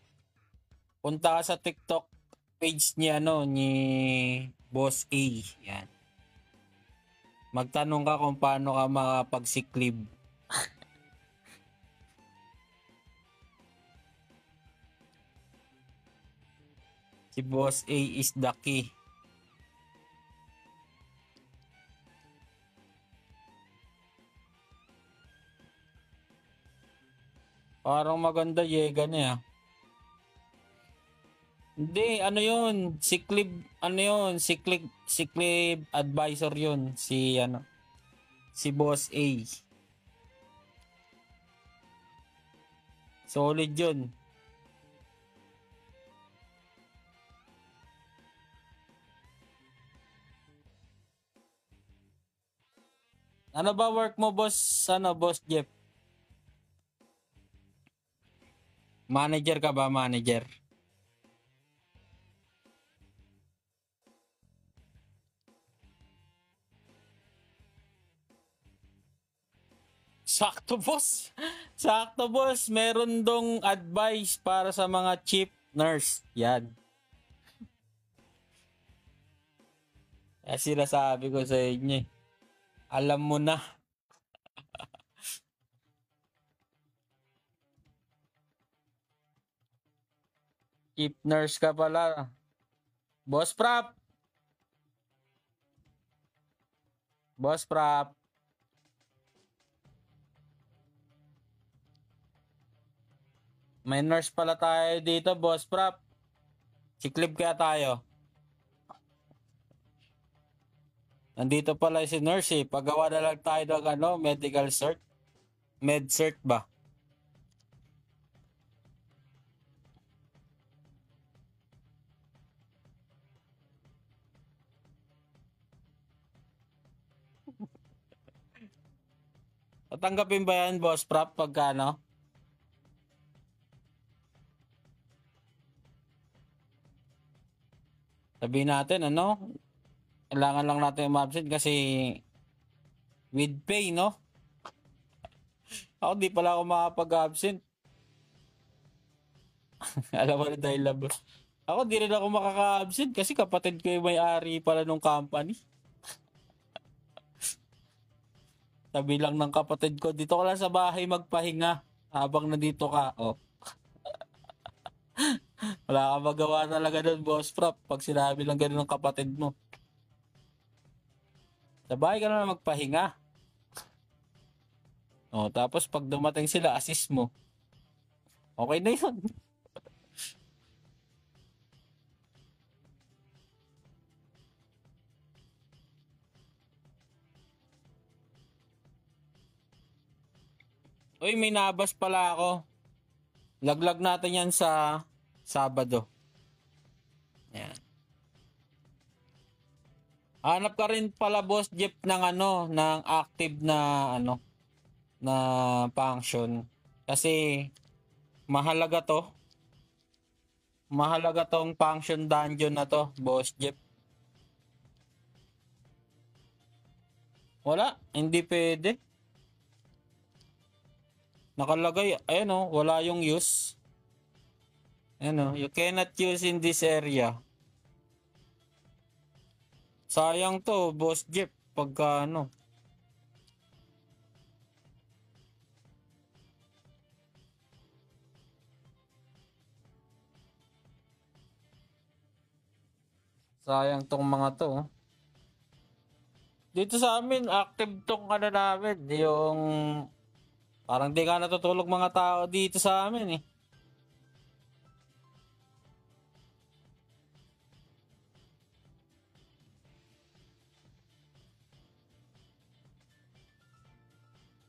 Punta ka sa TikTok page ni ni Boss A. Yan. Magtanong ka kung paano ka makapag-sick leave. Si Boss A is the key. Parang maganda yega niya. Hindi, yun? Sick leave advisor yun. Si Boss A. Solid yun. Ano ba work mo, boss? Boss Jeff? Manager ka ba, manager? Sakto, boss. Sakto, boss. Meron dong advice para sa mga chief nurse. Yan. Sinasabi ko sa inyo. Alam mo na. Chief nurse ka pala. Boss Prap. Boss Prap. May nurse pala tayo dito, Boss Prap. Siklib kaya tayo. Nandito pala si nurse eh. Paggawa na lang tayo ng medical cert. Med cert ba? Tatanggapin ba yan, Boss Prap, pagka Sabihin natin, kailangan lang natin umabsent kasi with pay, no? Ako di pala ako makapag-absent. Alam mo na dahil labo. Ako di rin ako makaka-absent kasi kapatid ko yung may-ari pala nung company. Sabi lang ng kapatid ko, dito ka lang sa bahay magpahinga habang nandito ka. Oh, wala ka magawa talaga doon, boss prop, pag sinabi lang ganun ng kapatid mo. Sa bahay ka na magpahinga. Oh, tapos pag dumating sila, assist mo. Okay na yun. Uy, may nabas pala ako. Laglag natin yan sa Sabado. Yan. Hanap ka rin pala, boss Jeff, ng ng active na na function. Kasi mahalaga to. Mahalaga tong function dungeon na to, boss Jeff. Wala, hindi pwede. Nakalagay, ayun oh, wala yung use. Ayun oh, you cannot use in this area. Sayang to, boss Jeff, pagka sayang tong mga to. Oh. Dito sa amin, active tong namin, yung parang di ka natutulog mga tao dito sa amin eh.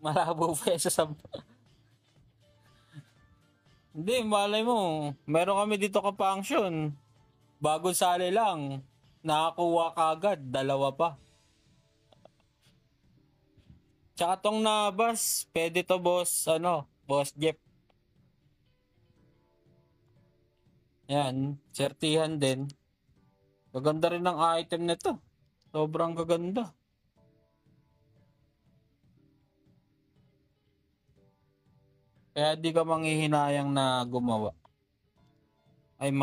Malabo pa yan sa Hindi, malay mo. Meron kami dito ka-function. Bagong sali lang. Nakakuha ka agad. Dalawa pa. Tsaka tong nabas, pwede to boss, boss Jeff. Yan, sertihan din. Gaganda rin ng item nito. Sobrang gaganda. Kaya di ka manghihinayang na gumawa. Ay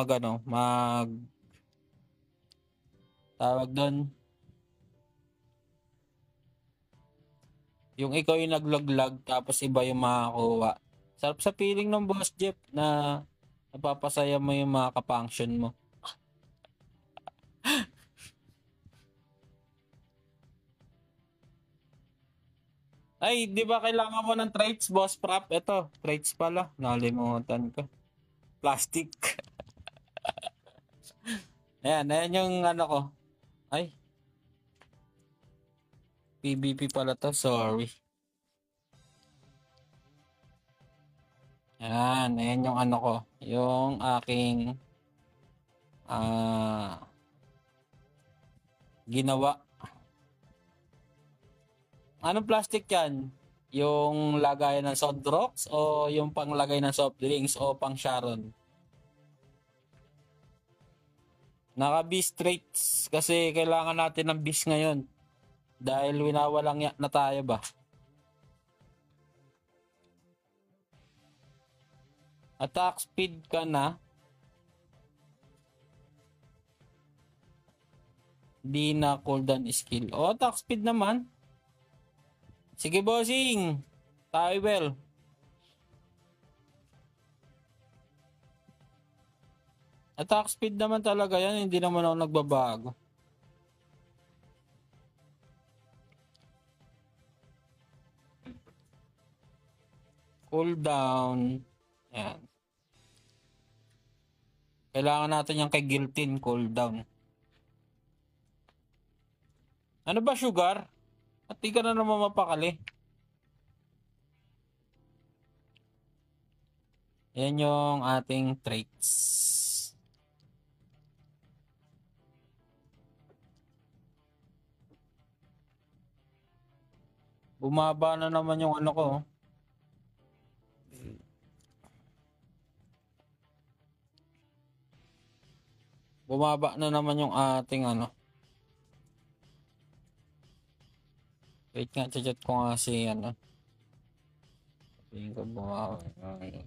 tawag doon. Yung ikaw yung naglaglag tapos iba yung makakuha. Sarap sa feeling ng boss Jeff na napapasaya mo yung mga ka-function mo. Ay, di ba kailangan mo ng traits, boss prop? Ito, traits pala. Nalimutan ko. Plastic. Ayan yung ko. Ay, PvP pala to, sorry. Ayan yung ko. Yung aking ginawa. Anong plastic yan? Yung lagayan ng soft rocks o yung panglagay ng soft drinks o pang Sharon? Naka-beast traits kasi kailangan natin ng beast ngayon. Dahil winawalang na tayo ba? Attack speed ka na. Di na cooldown skill. O, attack speed naman. Sige, bossing. Tayo well. Attack speed naman talaga yan. Hindi naman ako nagbabago. Cooldown. Yan. Kailangan natin yung kay Giltin cooldown. Ano ba, sugar? At di ka na naman mapakali. Yan yung ating traits. Bumaba na naman yung ko. Bumaba na naman yung ating Wait nga, chat ko nga si Tingin ko bumawi.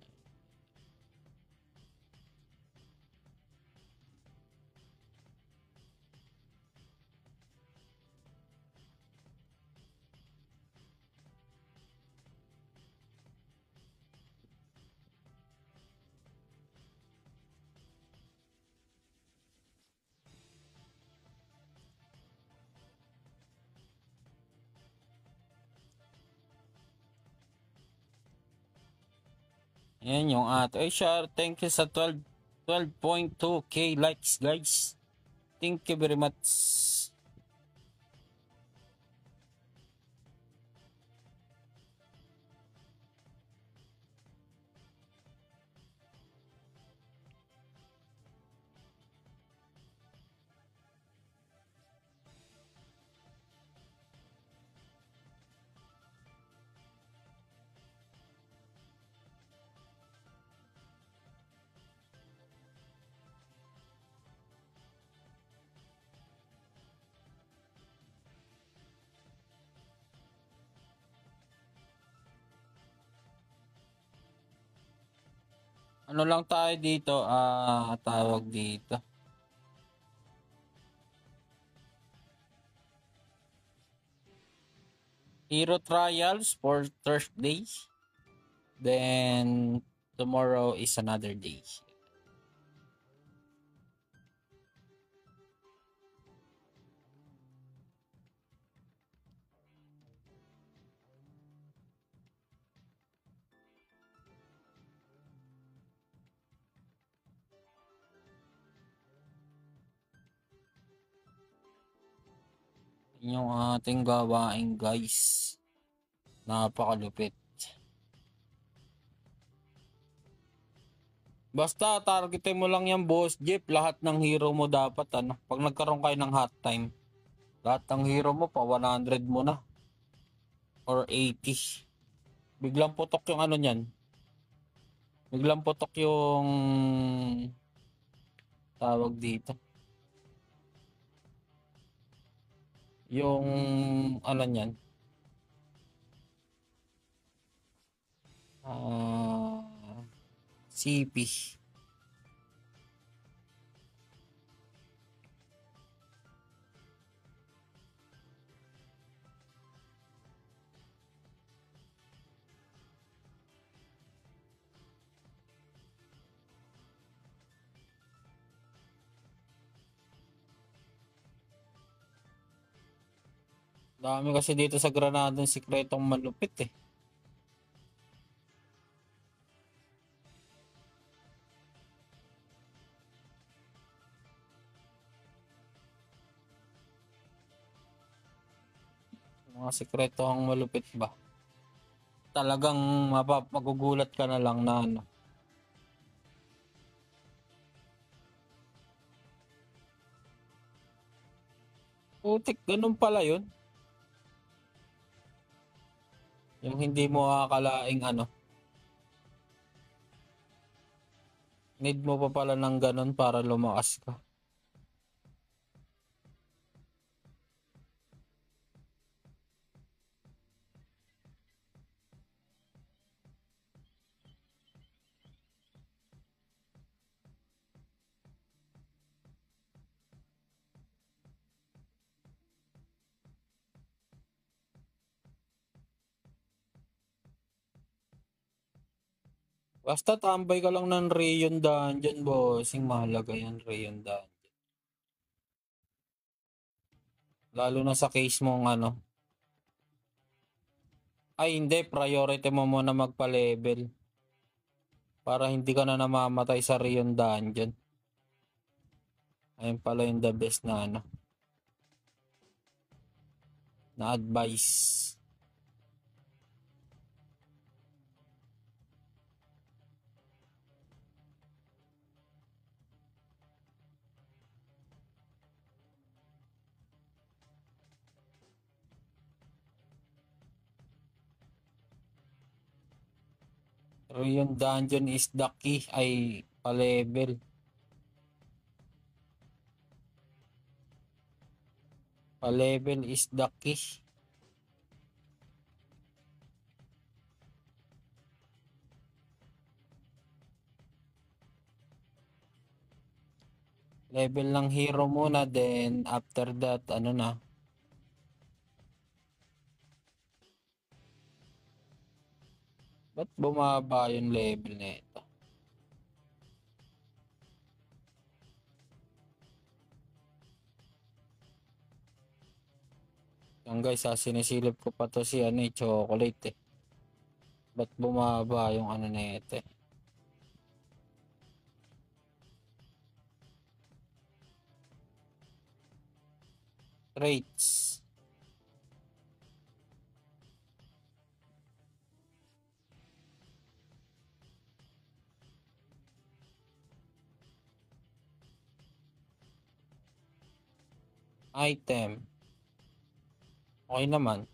Ayan yung ay Shar, thank you sa 12.2k likes guys. Thank you very much. Ano lang tayo dito, tawag dito. Hero trials for Thursday. Then tomorrow is another day. Yung ating gawain guys. Napakalupit. Basta targetin mo lang yung boss jeep, lahat ng hero mo dapat pag nagkaroon kayo ng hot time, lahat ng hero mo pa 100 mo na or 80. Biglang putok yung niyan. Biglang putok yung tawag dito. Yung niyan. CP. Dami kasi dito sa Granada ng sikretong malupit eh. Mga sikretong malupit ba? Talagang magugulat ka na lang na Putik, ganun pala yun. Yung hindi mo akalaing need mo pa pala ng ganun para lumakas ka. Basta tambay ka lang ng Rayon Dungeon, bossing, mahalaga yan, Rayon Dungeon. Lalo na sa case mong Ay hindi, priority mo muna magpa-level. Para hindi ka na namamatay sa Rayon Dungeon. Ayun pala yung the best na na advice. Rayon Dungeon is the key ay pa-level. Pa-level is the key. Level ng hero muna, then after that, ano na. Ba't bumaba yung level nito? Yan guys, sinisilip ko pa to si ano, chocolate eh. Ba't bumaba yung ano nito eh? Traits. Item. Okay naman.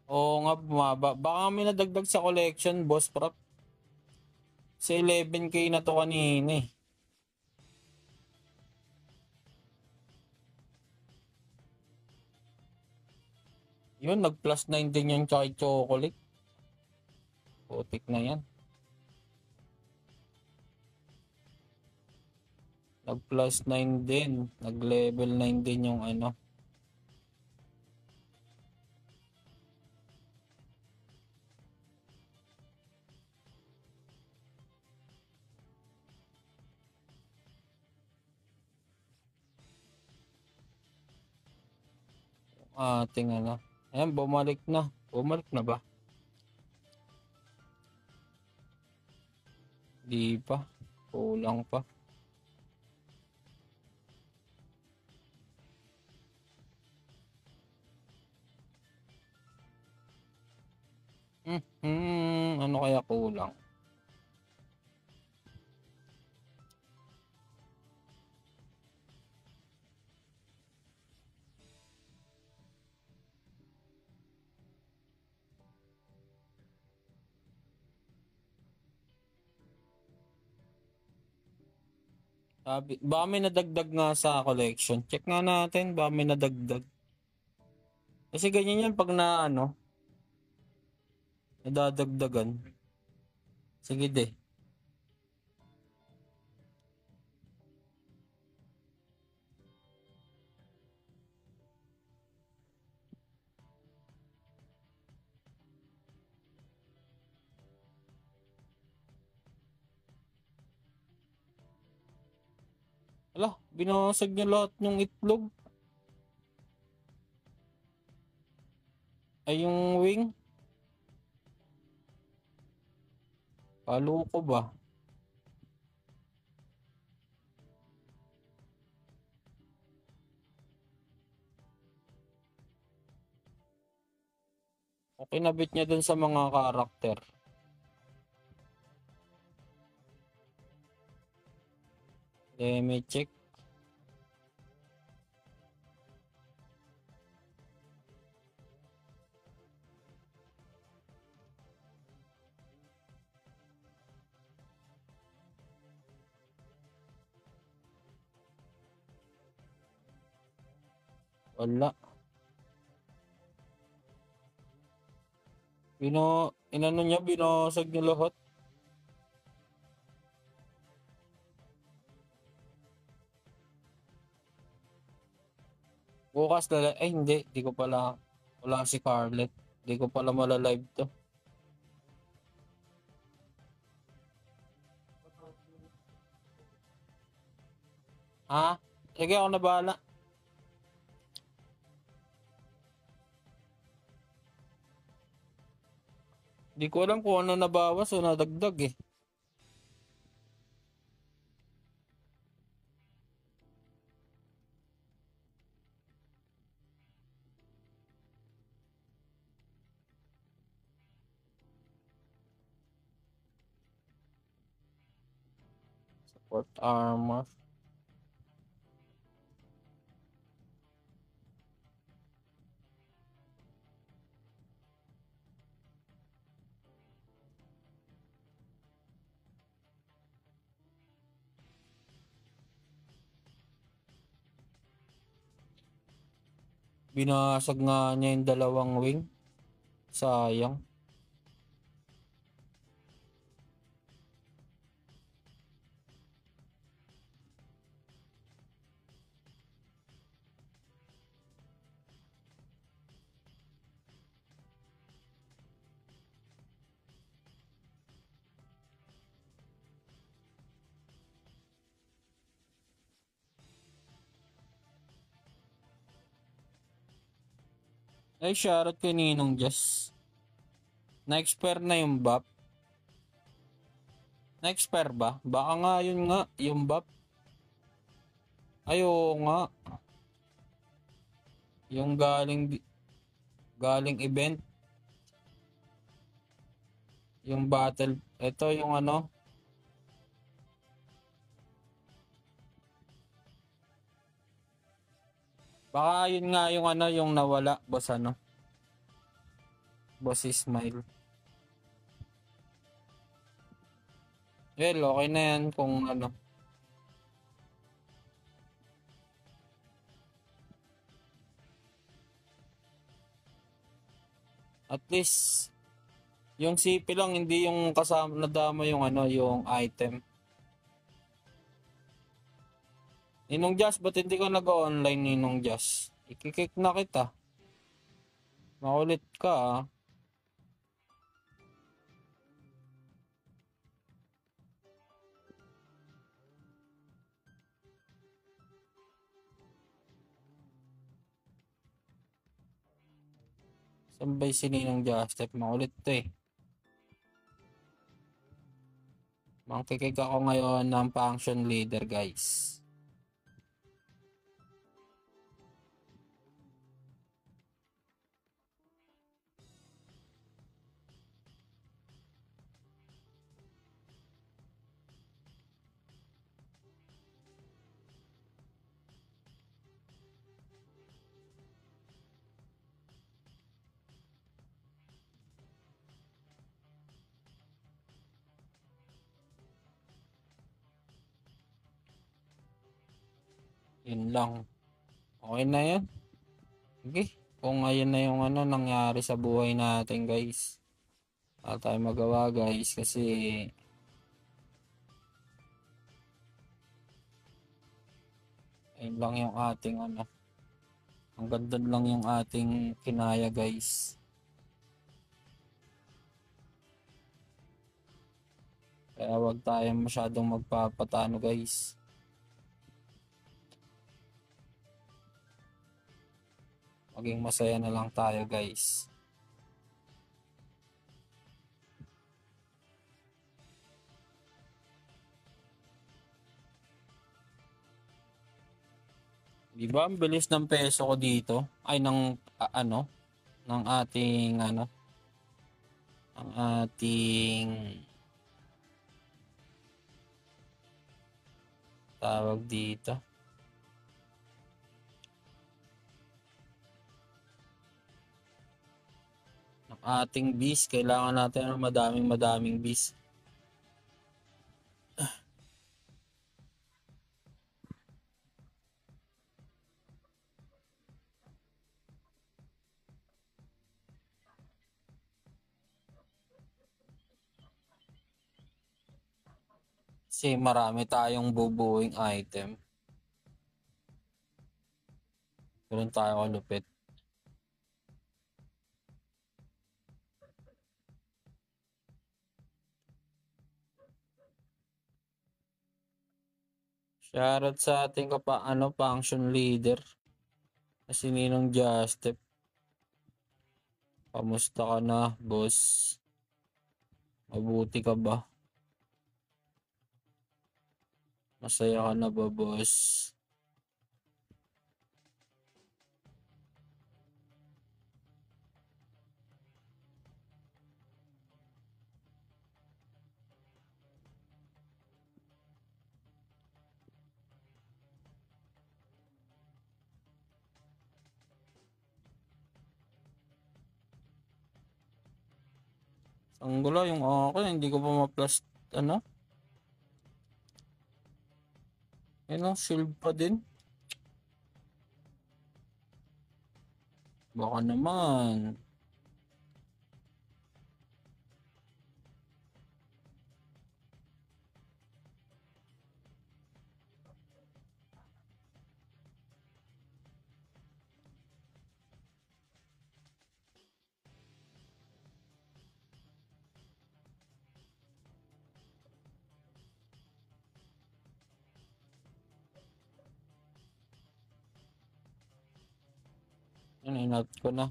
Oo nga, bumaba. Baka may nadagdag sa collection, boss prop. Sa 11K na to kanina eh. Yun, nag plus 9 din yung chai chocolate. Putik na yan. Nag plus 9 din. Nag level 9 din yung ano. Ating ano. Ayan, bumalik na. Bumalik na ba? Di pa. Kulang pa. Ano kaya kulang? Baka may nadagdag nga sa collection. Check nga natin, baka may nadagdag. Kasi ganyan yan pag na ano, nadadagdagan. Sige de. Ala, binasag niya lahat ng itlog. Ay, yung wing. Paloko ba? O kinabit niya dun sa mga karakter. Let me check. Wala. Inano niya, binasag niya lahat. Bukas na, ay hindi, di ko pala, wala si Scarlett. Di ko pala malalive to. Ha? Sige, ako na bahala. Di ko alam kung ano nabawas o nadagdag eh. Support armor. Binasag nga niya yung dalawang wing. Sayang. Ay, shoutout kay Ninong Jazz. Na-expire na yung buff. Na-expire ba? Baka nga yun nga, yung buff. Ay, oo nga. Yung galing event. Yung battle. Ito yung ano. Baka yun nga yung ano, yung nawala. Boss ano. Boss Ismail. Well, okay na yan kung ano. At least, yung CP lang, hindi yung kasama nadama yung ano, yung item. Ninong Jazz, ba't hindi ka nag-online, Ninong Jazz? Ikikik na kita. Makulit ka, ah. Sambay si Ninong Jazz, step makulit to eh. Mangkikik ako ngayon ng function leader, guys. Yun lang. Okay na yan. Okay. Kung ayun na yung ano nangyari sa buhay natin, guys. Wala tayong magawa, guys, kasi ayun lang yung ating ano. Ang ganda lang yung ating kinaya, guys. Kaya wag tayong masyadong magpapatano, guys. Maging masaya na lang tayo, guys. Di ba ang bilis ng peso ko dito? Ay, ng ano? Ng ating ano? Ang ating tawag dito. Ng ating bis. Kailangan natin ng madaming bis. Kasi marami tayong bubuing item. Meron tayo kalupit. Shoutout sa ating function leader. Si Ninong Justep. Kamusta ka na, boss? Mabuti ka ba? Masaya ka na ba, boss? Ang gulo yung akin, hindi ko pa ma-plus, ano? Shield pa din. Baka naman. Ano, inat ko na.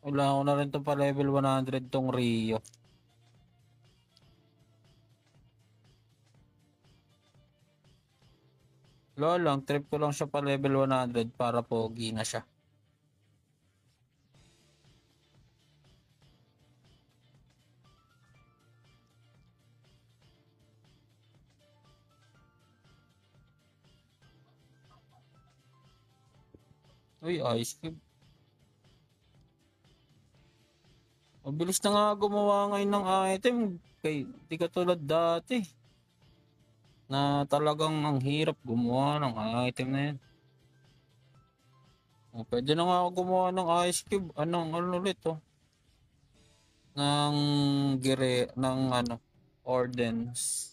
Wala ko na rin to pa level 100 tong Rio. Wala lang, trip ko lang siya pa level 100 para pogi na siya. Uy, Ice Cube. Mabilis na nga gumawa ngayon ng item. Di katulad dati. Na talagang ang hirap gumawa ng item na yan. Pwede na nga ako gumawa ng Ice Cube. Ano ulit oh. Ng Ordens.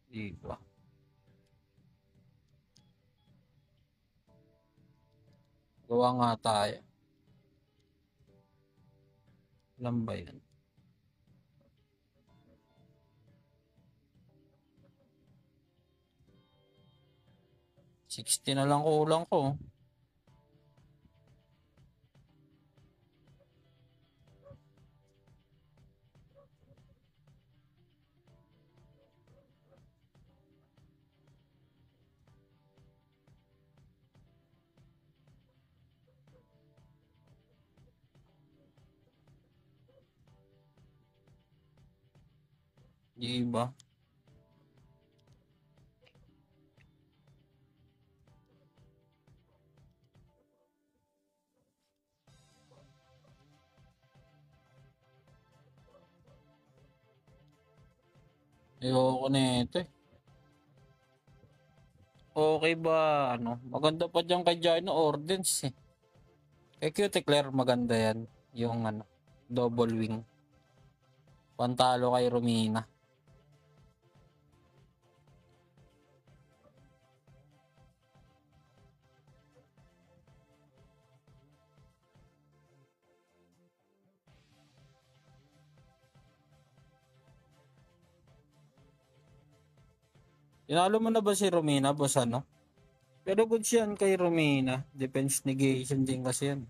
Diba? Gawa nga tayo. Alam ba yan? $60 na lang kulang ko. Diba? Ayoko na ito eh. Okay ba? Maganda pa dyan kay Gino Ordens eh. Kay Cuteclair maganda yan. Yung double wing. Pantalo kay Romina. Tinalo mo na ba si Romina, boss Pero good yan kay Romina. Defense negation din kasi yan.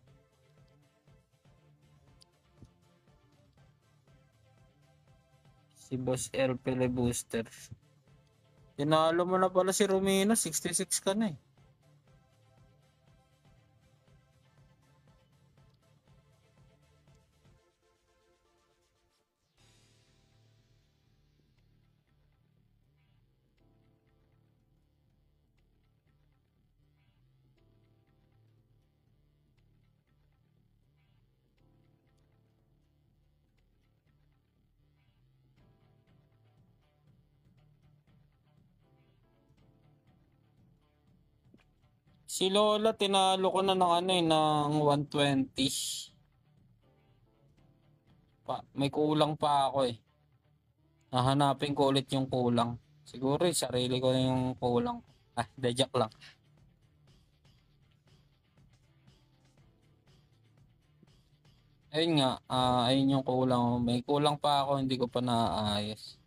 Si Boss L. Booster. Tinalo mo na pala si Romina. 66 ka na eh. Si Lola, tinalo ko na ng ng 120. May kulang pa ako eh. Hahanapin ko ulit yung kulang. Siguro sarili ko yung kulang. De joke lang. Ayun nga, ayun yung kulang. May kulang pa ako, hindi ko pa naaayos.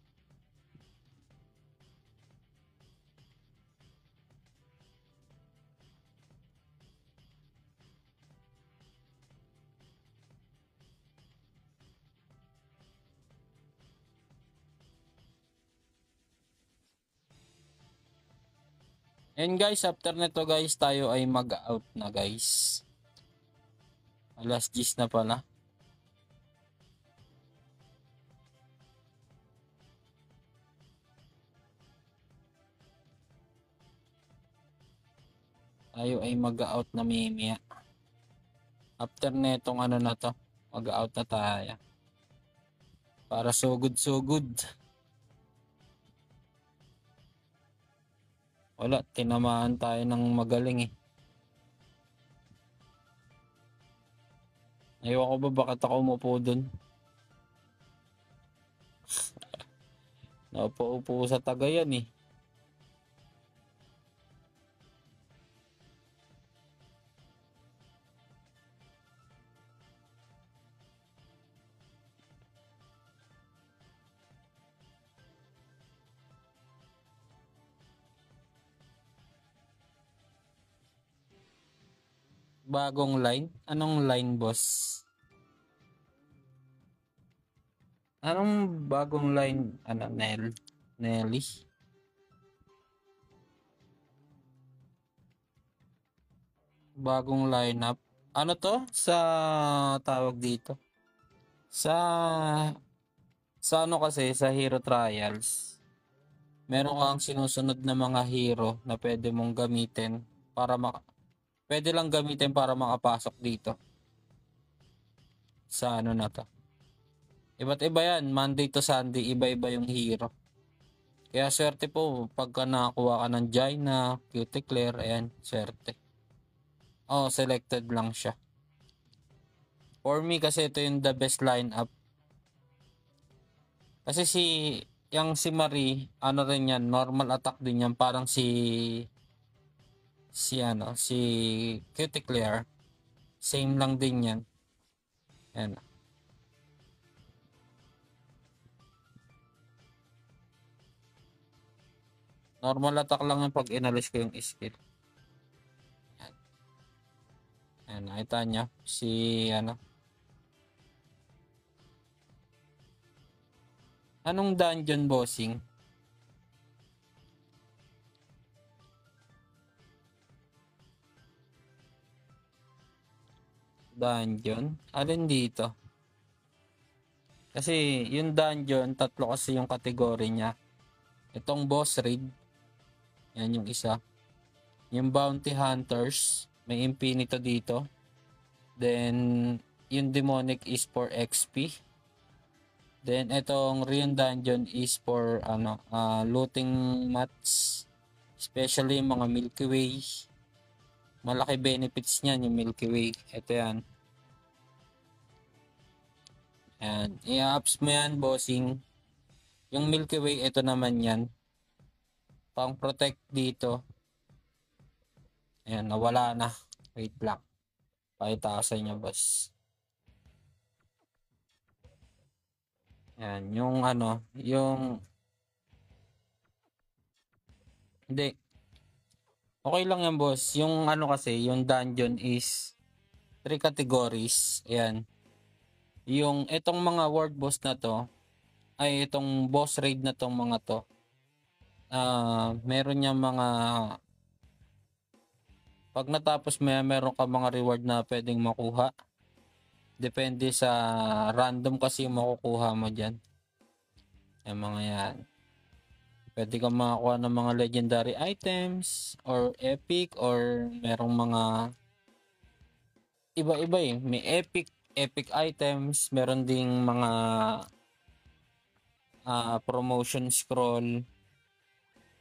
And guys, after nito guys, tayo ay mag-out na guys. Alas 10 na pala. Tayo ay mag-out na mimia. After netong ano na to, mag-out na tayo. Para so good, so good. Wala, tinamaan tayo ng magaling eh. Ayoko ba bakit ako umupo dun? Naupo-upo sa tagayan eh. Bagong line? Anong line, boss? Anong bagong line? Ano, Nelly? Bagong lineup? Ano to? Sa tawag dito? Sa ano kasi, sa Hero Trials, meron kang sinusunod na mga hero na pwede mong gamitin para pwede lang gamitin para makapasok dito sa ano na to. Iba't iba yan, Monday to Sunday, iba-iba yung hero. Kaya swerte po pagka nakakuha ka ng Jaina, Cuticle, ayan, swerte. Selected lang siya. For me kasi ito yung the best lineup. Kasi si Marie, ano rin yan, normal attack din yan, parang si Cuticle, same lang din yan. Ayan. Normal attack lang yung pag inalis ko yung skill. Ayan, nakita niya anong dungeon bossing? Dungeon? Alin dito? Kasi yung dungeon, tatlo kasi yung kategory niya. Itong boss raid, yan yung isa. Yung bounty hunters, may infinito dito. Then, yung demonic is for XP. Then, itong Rion Dungeon is for looting mats. Especially mga Milky Way. Malaki benefits niyan yung Milky Way. Ito yan. Ayan. I-ups mo yan, bossing. Yung Milky Way, ito naman yan. Pang protect dito. Ayan, nawala na. Wait lang. Pakita ko sa inyo, boss. Ayan, hindi. Okay lang yan, boss. Yung kasi, yung dungeon is 3 categories. Ayan. Yung itong mga world boss na to, ay itong boss raid na tong mga to, meron niya mga, pag natapos mo yan, meron ka mga reward na pwedeng makuha. Depende sa random kasi yung makukuha mo dyan. Yung mga yan. Pwede kang makakuha ng mga legendary items or epic or merong mga iba-iba eh. May epic items, meron ding mga promotion scroll.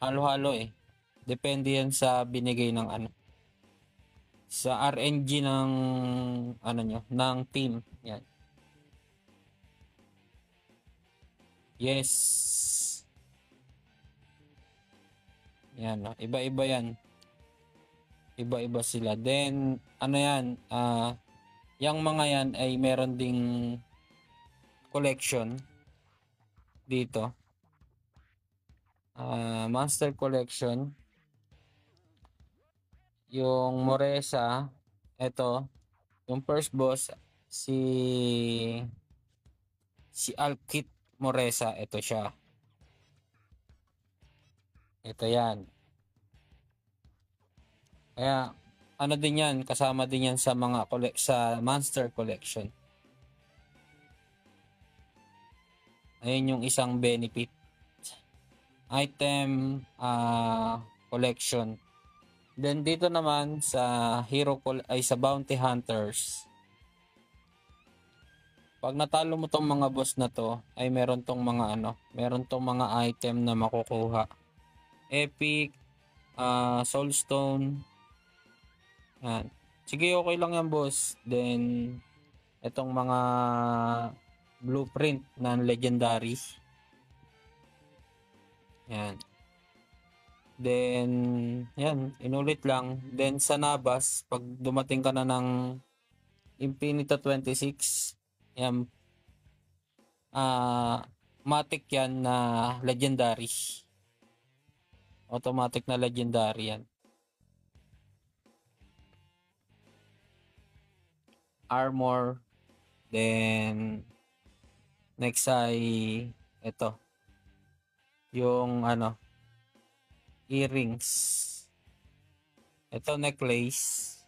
Halo-halo eh. Depende yan sa binigay ng sa RNG ng ng team. Yan. Yes. Yan, no? Iba-iba yan. Iba-iba sila. Then, ano yan, yung mga yan ay meron ding collection dito. Master Collection. Yung Moresa, ito, yung first boss, si Alkit Moresa, ito siya. Ito yan. Kaya, ano din yan, kasama din yan sa mga sa Monster Collection. Ayun yung isang benefit. Item collection. Then dito naman sa sa Bounty Hunters. Pag natalo mo tong mga boss na to, ay meron tong mga meron tong mga item na makukuha. Epic, Soulstone. Yan. Sige, okay lang yan, boss. Then itong mga blueprint na legendary. Yan. Then, yan, inulit lang. Then sa Nabas, pag dumating ka na ng Infinito 26, yan, matic yan na legendary. Automatic na legendary yan. Armor. Then, next ay ito. Yung earrings. Ito necklace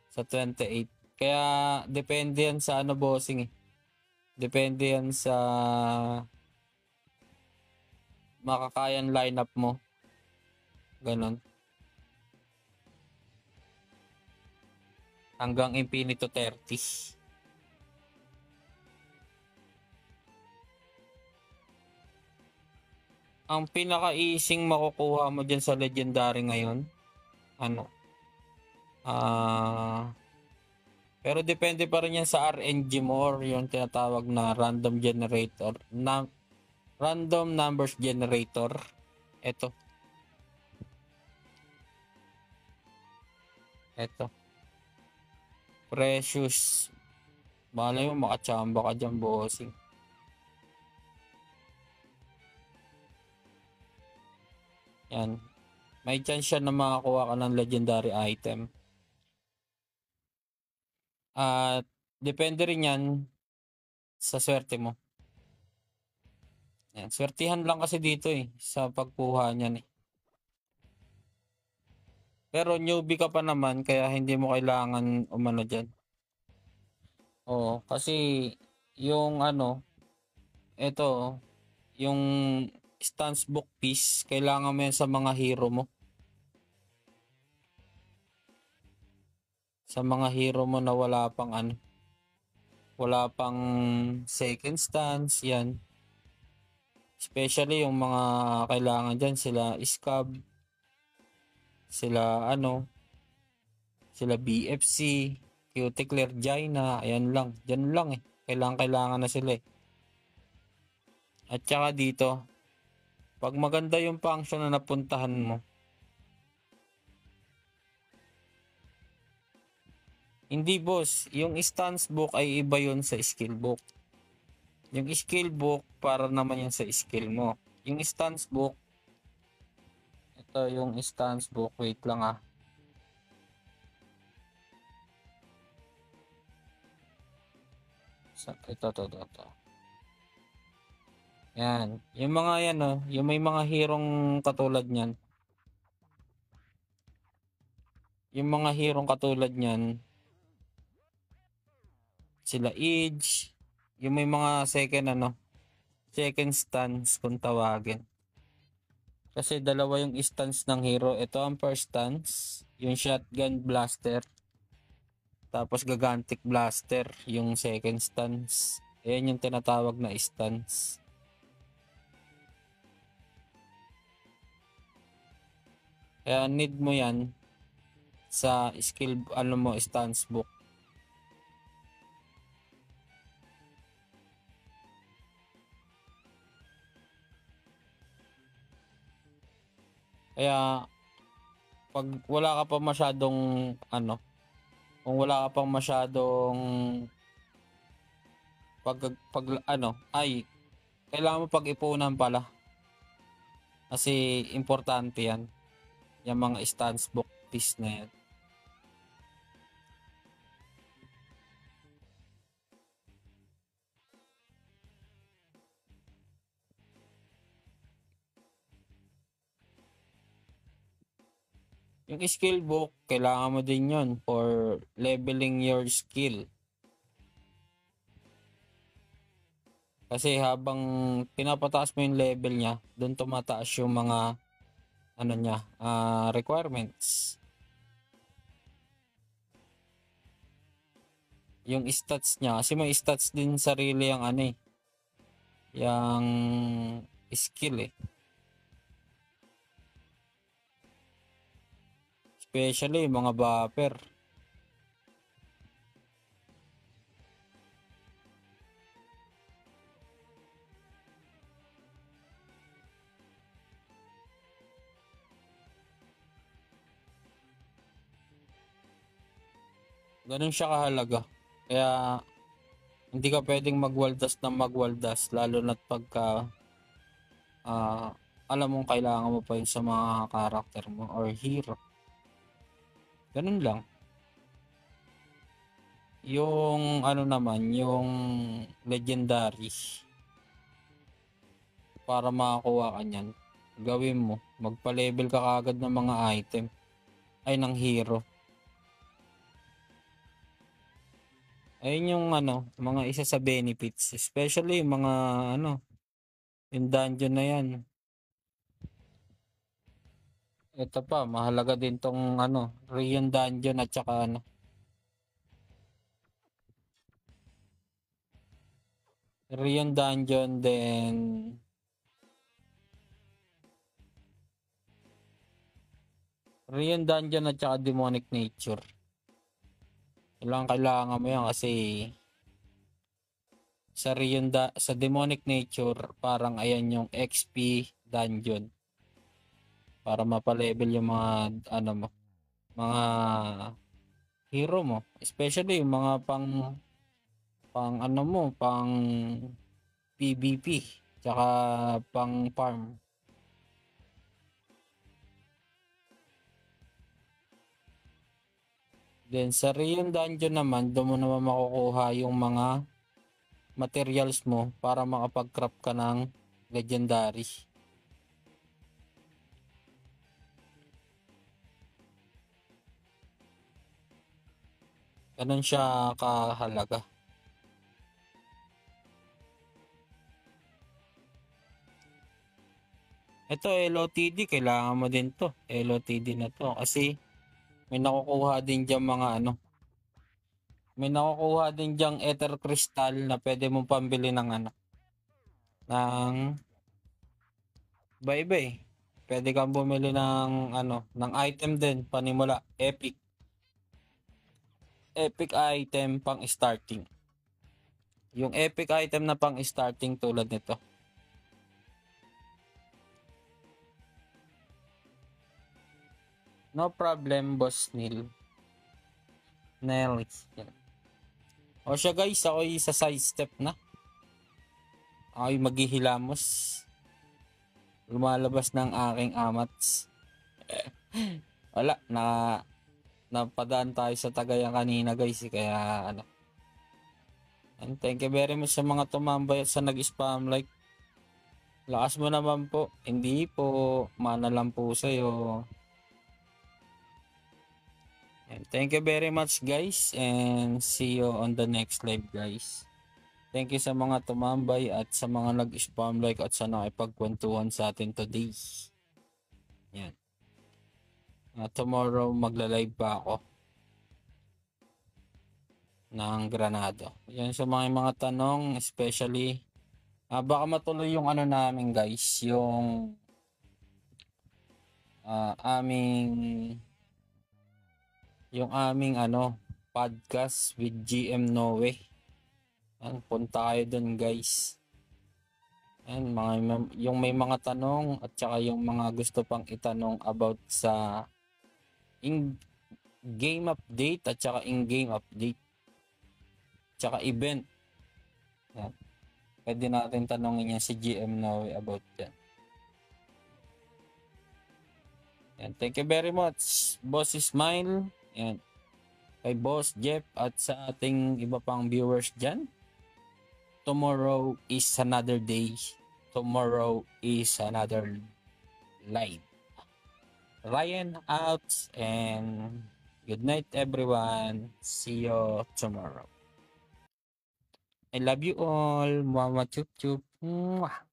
sa 28. Kaya depende yan sa bossing eh. Depende yan sa makakayan lineup mo. Ganon. Hanggang Infinito 30. Ang pinaka-easing makukuha mo dyan sa legendary ngayon, pero depende pa rin yan sa RNG mo or yung tinatawag na random generator, random numbers generator. Ito. Precious. Malay mo makachamba ka dyan, bossing. Yan. May chance siya na makakuha ka ng legendary item. At depende rin yan sa swerte mo. Yan. Swertihan lang kasi dito sa pagkuha niyan eh. Pero newbie ka pa naman kaya hindi mo kailangan umano dyan. Oo, kasi yung ito, yung stance book piece, kailangan mo yan sa mga hero mo. Sa mga hero mo na wala pang second stance, yan. Especially yung mga kailangan dyan, sila Scab, sila sila BFC, Cuticle, Jaina, ayan lang. Dyan lang kailangan na sila At saka dito, pag maganda yung function na napuntahan mo, hindi boss, yung stance book ay iba yun sa skill book. Yung skill book, para naman yan sa skill mo. Yung stance book, ito yung stance book, wait lang Ito. Yan. Yung mga yan yung may mga hirong katulad niyan. Yung mga hirong katulad niyan, sila Edge, yung may mga second stance kung tawagin. Kasi dalawa yung stance ng hero. Ito ang first stance, yung shotgun blaster. Tapos gigantic blaster, yung second stance. Ayan yung tinatawag na stance. Kaya need mo yan sa skill, stance book. Kaya pag wala ka pa masyadong ano, kung wala ka pang masyadong pag ano, ay kailangan mo pag-ipunan pala kasi importante yan, yung mga stance book piece na yan. Yung skill book, kailangan mo din yon for leveling your skill. Kasi habang pinapataas mo yung level niya, doon tumataas yung mga ano niya, requirements. Yung stats niya, kasi may stats din sarili yung ano eh, yung skill eh. Especially yung mga buffer. Ganun siya kahalaga. Kaya hindi ka pwedeng magwaldas ng magwaldas lalo na't pagka alam mong kailangan mo pa yun sa mga karakter mo or hero. Ganun lang. Yung ano naman, yung legendary, para makakuha ka niyan, gawin mo, magpa-level ka kagad ng mga item, ay ng hero. Ayun yung ano, mga isa sa benefits, especially yung mga ano, yung dungeon na yan. Ito pa, mahalaga din tong ano, Rion Dungeon at saka ano, Rion Dungeon then Rion Dungeon at saka Demonic Nature. Kailangan mo yan kasi sa Demonic Nature parang ayan yung XP dungeon para mapa-level yung mga ano mo, mga hero mo, especially yung mga pang ano mo, pang PvP tsaka pang farm. Then sa Rion Dungeon naman, doon mo naman makukuha yung mga materials mo para makapag-craft ka ng legendary. Ganun siya kahalaga. Ito LOTD, kailangan mo din to. LOTD na to kasi may nakukuha din diyan mga ano. May nakukuha din diyang ether crystal na pwede mong pambili ng ano, ng iba-iba eh. Pwede kang bumili ng ano, ng item din, panimula, epic. Epic item pang starting. Yung epic item na pang starting tulad nito. No problem, Boss Neil. Nelly. Yan. O siya guys, ako'y sa side step na. Ako'y maghihilamos. Lumalabas ng aking amats. Wala, napadaan tayo sa Tagayan kanina guys. Kaya ano. And thank you very much sa mga tumambay at sa nag-spam like. Lakas mo naman po. Hindi po. Mana lang po sa'yo. And thank you very much guys. And see you on the next live guys. Thank you sa mga tumambay at sa mga nag-spam like at sa nakipagkwentuhan sa atin today. Yan. Tomorrow magla-live pa ako ng Granado. Yan sa mga tanong, especially baka matuloy yung ano namin guys, yung aming ano podcast with GM Noe. Yan, punta kayo dun guys. And yung may mga tanong at saka yung mga gusto pang itanong about sa in-game update at saka in-game update. Tsaka event. Yan. Pwede natin tanongin yan si GM Noe about yan. Yan. Thank you very much, Boss Smile. Yan. Kay Boss Jeff at sa ating iba pang viewers dyan. Tomorrow is another day. Tomorrow is another live. Ryan out and good night everyone. See you tomorrow. I love you all. Mama chup chup. Mwah.